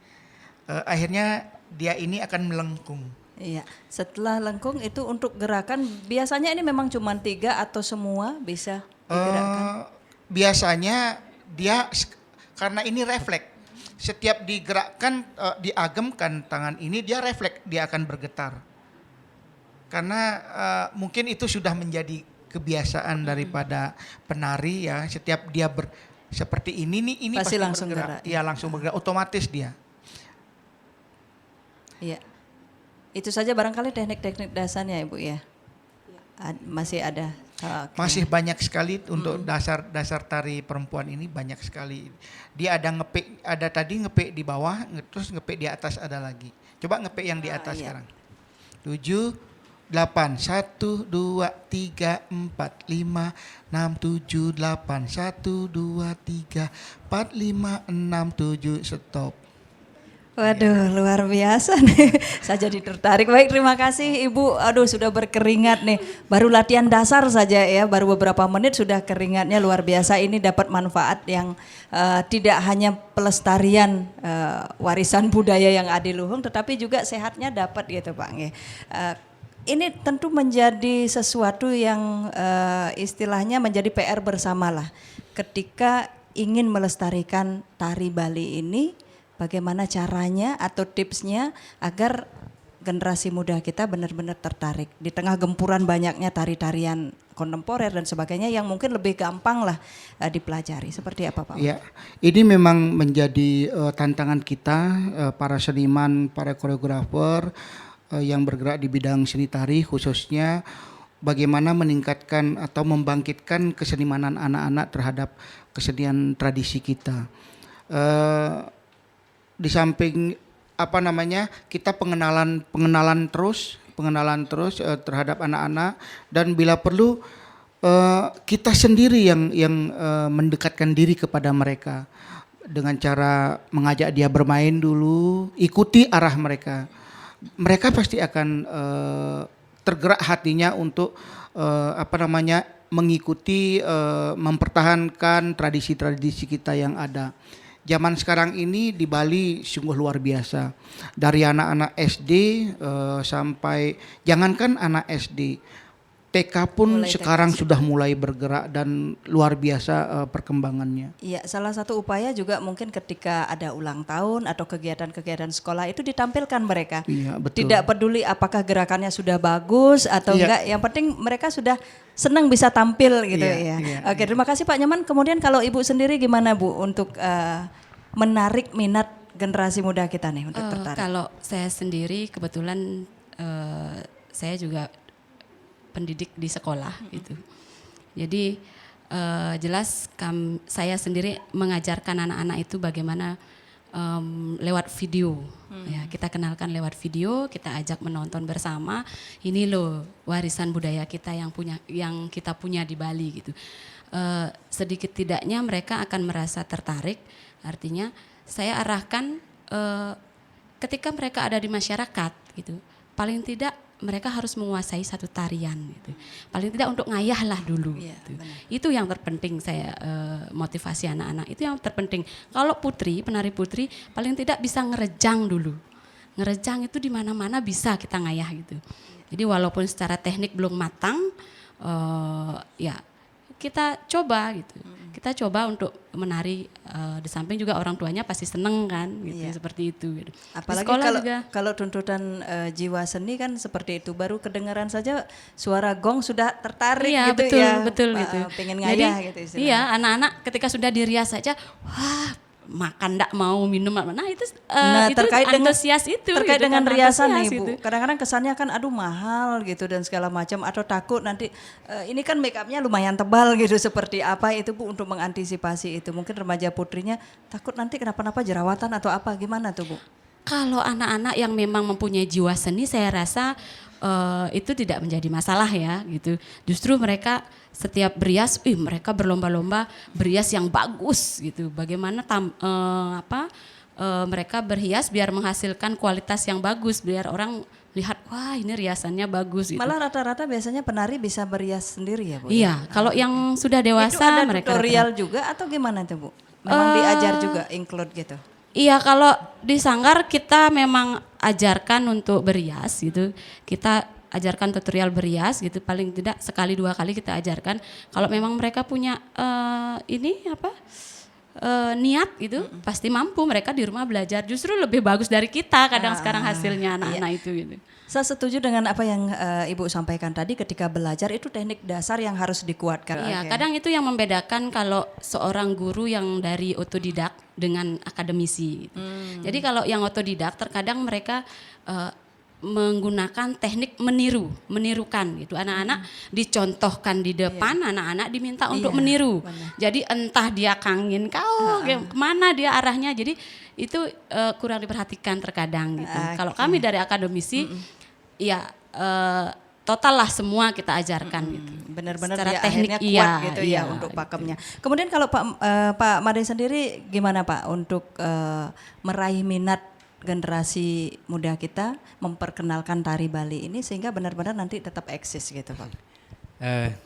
[SPEAKER 5] akhirnya dia ini akan melengkung.
[SPEAKER 4] Iya, setelah lengkung itu untuk gerakan biasanya ini memang cuma 3 atau semua bisa digerakkan?
[SPEAKER 5] Biasanya dia karena ini refleks. setiap digerakkan, diagemkan tangan ini, dia refleks, dia akan bergetar. Karena mungkin itu sudah menjadi kebiasaan daripada penari ya. Setiap dia seperti ini nih, ini
[SPEAKER 4] Pasti
[SPEAKER 5] pasti
[SPEAKER 4] langsung
[SPEAKER 5] bergerak.
[SPEAKER 4] gerak.
[SPEAKER 5] Iya, langsung bergerak, otomatis dia.
[SPEAKER 4] Iya. Itu saja barangkali teknik-teknik dasarnya Ibu ya. Masih ada. Oke.
[SPEAKER 5] Masih banyak sekali untuk dasar tari perempuan ini, banyak sekali. Dia ada ngepek, ada tadi ngepek di bawah, terus ngepek di atas ada lagi. Coba ngepek yang di atas
[SPEAKER 4] iya.
[SPEAKER 5] sekarang. 7, 8, 1, 2, 3, 4, 5, 6, 7, 8, 1, 2, 3, 4, 5, 6, 7, stop.
[SPEAKER 4] Waduh, luar biasa nih. Saya jadi tertarik. Baik, terima kasih Ibu. Aduh, sudah berkeringat nih. Baru latihan dasar saja ya, baru beberapa menit sudah keringatnya luar biasa. Ini dapat manfaat yang tidak hanya pelestarian warisan budaya yang adiluhung, tetapi juga sehatnya dapat gitu Pak. Ini tentu menjadi sesuatu yang istilahnya menjadi PR bersamalah. Ketika ingin melestarikan tari Bali ini, bagaimana caranya atau tipsnya agar generasi muda kita benar-benar tertarik di tengah gempuran banyaknya tari-tarian kontemporer dan sebagainya yang mungkin lebih gampang lah dipelajari. Seperti apa Pak?
[SPEAKER 5] Ya, ini memang menjadi tantangan kita, para seniman, para koreografer yang bergerak di bidang seni tari, khususnya bagaimana meningkatkan atau membangkitkan kesenimanan anak-anak terhadap kesenian tradisi kita. Di samping kita pengenalan terus terhadap anak-anak, dan bila perlu kita sendiri yang mendekatkan diri kepada mereka dengan cara mengajak dia bermain dulu, ikuti arah mereka. Mereka pasti akan tergerak hatinya untuk mengikuti, mempertahankan tradisi-tradisi kita yang ada. Zaman sekarang ini di Bali sungguh luar biasa. Dari anak-anak SD sampai, jangankan anak SD, TK pun
[SPEAKER 4] Mulai
[SPEAKER 5] sekarang
[SPEAKER 4] TK
[SPEAKER 5] sudah mulai bergerak dan luar biasa perkembangannya.
[SPEAKER 4] Iya, salah satu upaya juga mungkin ketika ada ulang tahun atau kegiatan-kegiatan sekolah itu ditampilkan mereka.
[SPEAKER 5] Iya, betul.
[SPEAKER 4] Tidak peduli apakah gerakannya sudah bagus atau
[SPEAKER 5] Iya.
[SPEAKER 4] enggak, yang penting mereka sudah senang bisa tampil gitu
[SPEAKER 5] Iya,
[SPEAKER 4] ya.
[SPEAKER 5] iya,
[SPEAKER 4] Oke, terima kasih Pak Nyaman. Kemudian kalau Ibu sendiri gimana Bu untuk menarik minat generasi muda kita nih untuk tertarik?
[SPEAKER 1] Kalau saya sendiri kebetulan saya juga pendidik di sekolah gitu. Jadi jelas saya sendiri mengajarkan anak-anak itu bagaimana lewat video. Ya, kita kenalkan lewat video, kita ajak menonton bersama. Ini loh warisan budaya kita yang kita punya di Bali gitu. Sedikit tidaknya mereka akan merasa tertarik. Artinya saya arahkan ketika mereka ada di masyarakat gitu. Paling tidak mereka harus menguasai satu tarian gitu. Paling tidak untuk ngayah lah dulu gitu. Itu yang terpenting saya motivasi anak-anak. Itu yang terpenting. Kalau penari putri paling tidak bisa ngerejang dulu. Ngerejang itu di mana-mana bisa kita ngayah gitu. Jadi walaupun secara teknik belum matang, ya kita coba gitu. Kita coba untuk menari, di samping juga orang tuanya pasti seneng kan gitu, seperti itu gitu.
[SPEAKER 4] Apalagi kalau tuntutan jiwa seni kan seperti itu, baru kedengaran saja suara gong sudah tertarik
[SPEAKER 1] iya,
[SPEAKER 4] gitu
[SPEAKER 1] betul,
[SPEAKER 4] ya.
[SPEAKER 1] Betul gitu.
[SPEAKER 4] Pengen ngayah gitu istilahnya.
[SPEAKER 1] Iya, anak-anak ketika sudah dirias saja, wah makan ndak mau minum, nah itu
[SPEAKER 4] terkait
[SPEAKER 1] antusias itu
[SPEAKER 4] terkait
[SPEAKER 1] gitu,
[SPEAKER 4] dengan
[SPEAKER 1] kan,
[SPEAKER 4] riasan nih
[SPEAKER 1] antusias
[SPEAKER 4] Bu,
[SPEAKER 1] gitu.
[SPEAKER 4] kadang-kadang kesannya kan aduh mahal gitu dan segala macam, atau takut nanti ini kan make upnya lumayan tebal gitu, seperti apa itu Bu untuk mengantisipasi itu? Mungkin remaja putrinya takut nanti kenapa-napa jerawatan atau apa, gimana tuh Bu?
[SPEAKER 1] Kalau anak-anak yang memang mempunyai jiwa seni, saya rasa itu tidak menjadi masalah ya gitu. Justru mereka setiap berias, mereka berlomba-lomba berias yang bagus gitu. Bagaimana mereka berhias biar menghasilkan kualitas yang bagus, biar orang lihat wah ini riasannya bagus gitu.
[SPEAKER 4] Malah rata-rata biasanya penari bisa berias sendiri ya Bu?
[SPEAKER 1] Iya, kalau yang sudah dewasa
[SPEAKER 4] itu ada
[SPEAKER 1] mereka
[SPEAKER 4] tutorial juga atau gimana tuh Bu? Memang diajar juga include gitu?
[SPEAKER 1] Iya, kalau di Sanggar kita memang ajarkan untuk berias gitu. Kita ajarkan tutorial berias gitu, paling tidak sekali 2 kali kita ajarkan. Kalau memang mereka punya niat gitu pasti mampu mereka di rumah belajar, justru lebih bagus dari kita kadang sekarang hasilnya anak-anak itu gitu.
[SPEAKER 4] Saya setuju dengan apa yang Ibu sampaikan tadi, ketika belajar itu teknik dasar yang harus dikuatkan.
[SPEAKER 1] Iya,
[SPEAKER 4] Oke.
[SPEAKER 1] kadang itu yang membedakan kalau seorang guru yang dari otodidak dengan akademisi gitu. Jadi kalau yang otodidak terkadang mereka menggunakan teknik menirukan gitu. Anak-anak dicontohkan di depan, anak-anak diminta untuk
[SPEAKER 4] Iya,
[SPEAKER 1] meniru.
[SPEAKER 4] benar.
[SPEAKER 1] Jadi entah dia kangin kau, kemana dia arahnya. Jadi itu kurang diperhatikan terkadang gitu. Kalau kami dari akademisi, ya total lah semua kita ajarkan gitu.
[SPEAKER 4] Benar-benar
[SPEAKER 1] Secara
[SPEAKER 4] dia
[SPEAKER 1] teknik,
[SPEAKER 4] akhirnya kuat
[SPEAKER 1] iya,
[SPEAKER 4] gitu
[SPEAKER 1] iya,
[SPEAKER 4] ya untuk
[SPEAKER 1] gitu.
[SPEAKER 4] pakemnya. Kemudian kalau Pak Made sendiri gimana Pak untuk meraih minat generasi muda kita memperkenalkan tari Bali ini sehingga benar-benar nanti tetap eksis gitu Pak?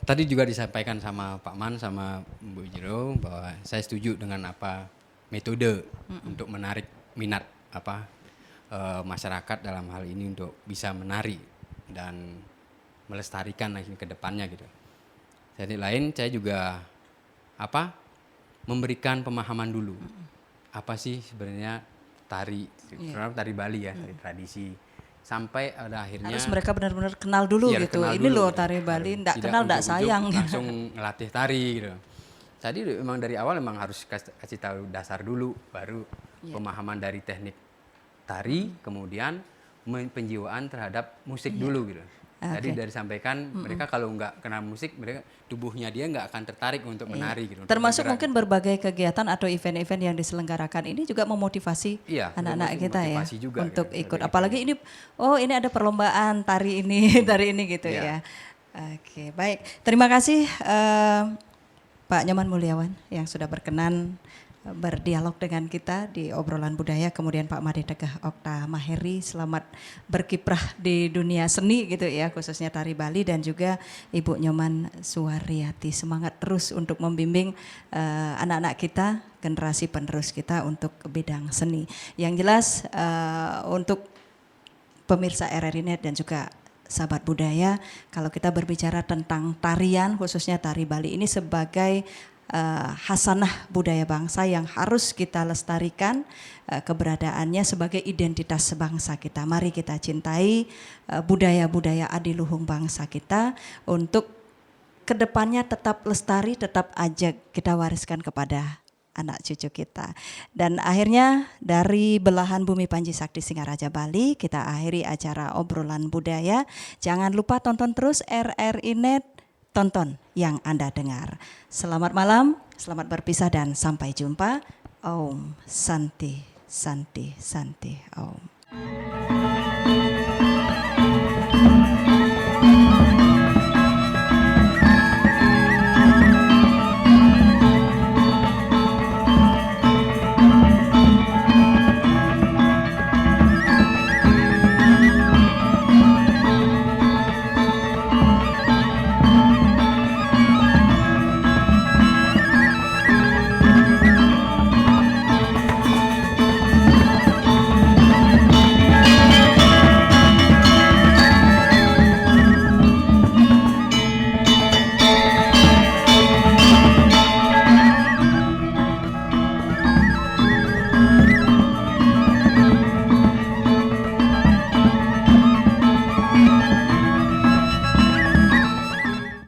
[SPEAKER 6] Tadi juga disampaikan sama Pak Man sama Bu Jero bahwa saya setuju dengan apa metode untuk menarik minat masyarakat dalam hal ini untuk bisa menari dan melestarikan lagi ke depannya gitu. Jadi lain saya juga memberikan pemahaman dulu. Apa sih sebenarnya tari Bali ya, tari tradisi. Sampai ada akhirnya
[SPEAKER 4] Harus mereka benar-benar kenal dulu
[SPEAKER 6] iya,
[SPEAKER 4] gitu.
[SPEAKER 6] kenal
[SPEAKER 4] Ini
[SPEAKER 6] dulu,
[SPEAKER 4] loh
[SPEAKER 6] gitu.
[SPEAKER 4] tari Bali,
[SPEAKER 6] Baru
[SPEAKER 4] enggak
[SPEAKER 6] tidak
[SPEAKER 4] kenal enggak
[SPEAKER 6] ujuk-ujuk
[SPEAKER 4] sayang.
[SPEAKER 6] langsung ngelatih tari gitu. Jadi memang dari awal memang harus kasih tahu dasar dulu, baru pemahaman dari teknik tari, kemudian penjiwaan terhadap musik dulu gitu. Tadi dari sampaikan mereka kalau nggak kenal musik, mereka tubuhnya dia nggak akan tertarik untuk menari gitu. untuk
[SPEAKER 4] Termasuk
[SPEAKER 6] bergerak.
[SPEAKER 4] mungkin berbagai kegiatan atau event-event yang diselenggarakan ini juga memotivasi
[SPEAKER 6] Iya,
[SPEAKER 4] anak-anak
[SPEAKER 6] termasuk
[SPEAKER 4] kita ya
[SPEAKER 6] motivasi juga
[SPEAKER 4] untuk
[SPEAKER 6] gitu,
[SPEAKER 4] ikut.
[SPEAKER 6] berbagai
[SPEAKER 4] Apalagi ini, ini ada perlombaan tari ini, tari ini gitu ya. Oke, baik. Terima kasih Pak Nyoman Mulyawan yang sudah berkenan berdialog dengan kita di obrolan budaya. Kemudian Pak Made Tegah Okta Maheri, selamat berkiprah di dunia seni gitu ya, khususnya tari Bali, dan juga Ibu Nyoman Suwaryati, semangat terus untuk membimbing anak-anak kita, generasi penerus kita untuk bidang seni. Yang jelas untuk pemirsa RRI Net dan juga sahabat budaya, kalau kita berbicara tentang tarian, khususnya tari Bali ini sebagai hasanah budaya bangsa yang harus kita lestarikan, keberadaannya sebagai identitas bangsa kita. Mari kita cintai budaya-budaya adiluhung bangsa kita untuk kedepannya tetap lestari, tetap ajak kita wariskan kepada anak cucu kita. Dan akhirnya dari belahan bumi Panji Sakti Singaraja Bali, kita akhiri acara obrolan budaya. Jangan lupa tonton terus RRI Net, tonton yang Anda dengar. Selamat malam, selamat berpisah dan sampai jumpa. Om Santi, Santi, Santi, Om.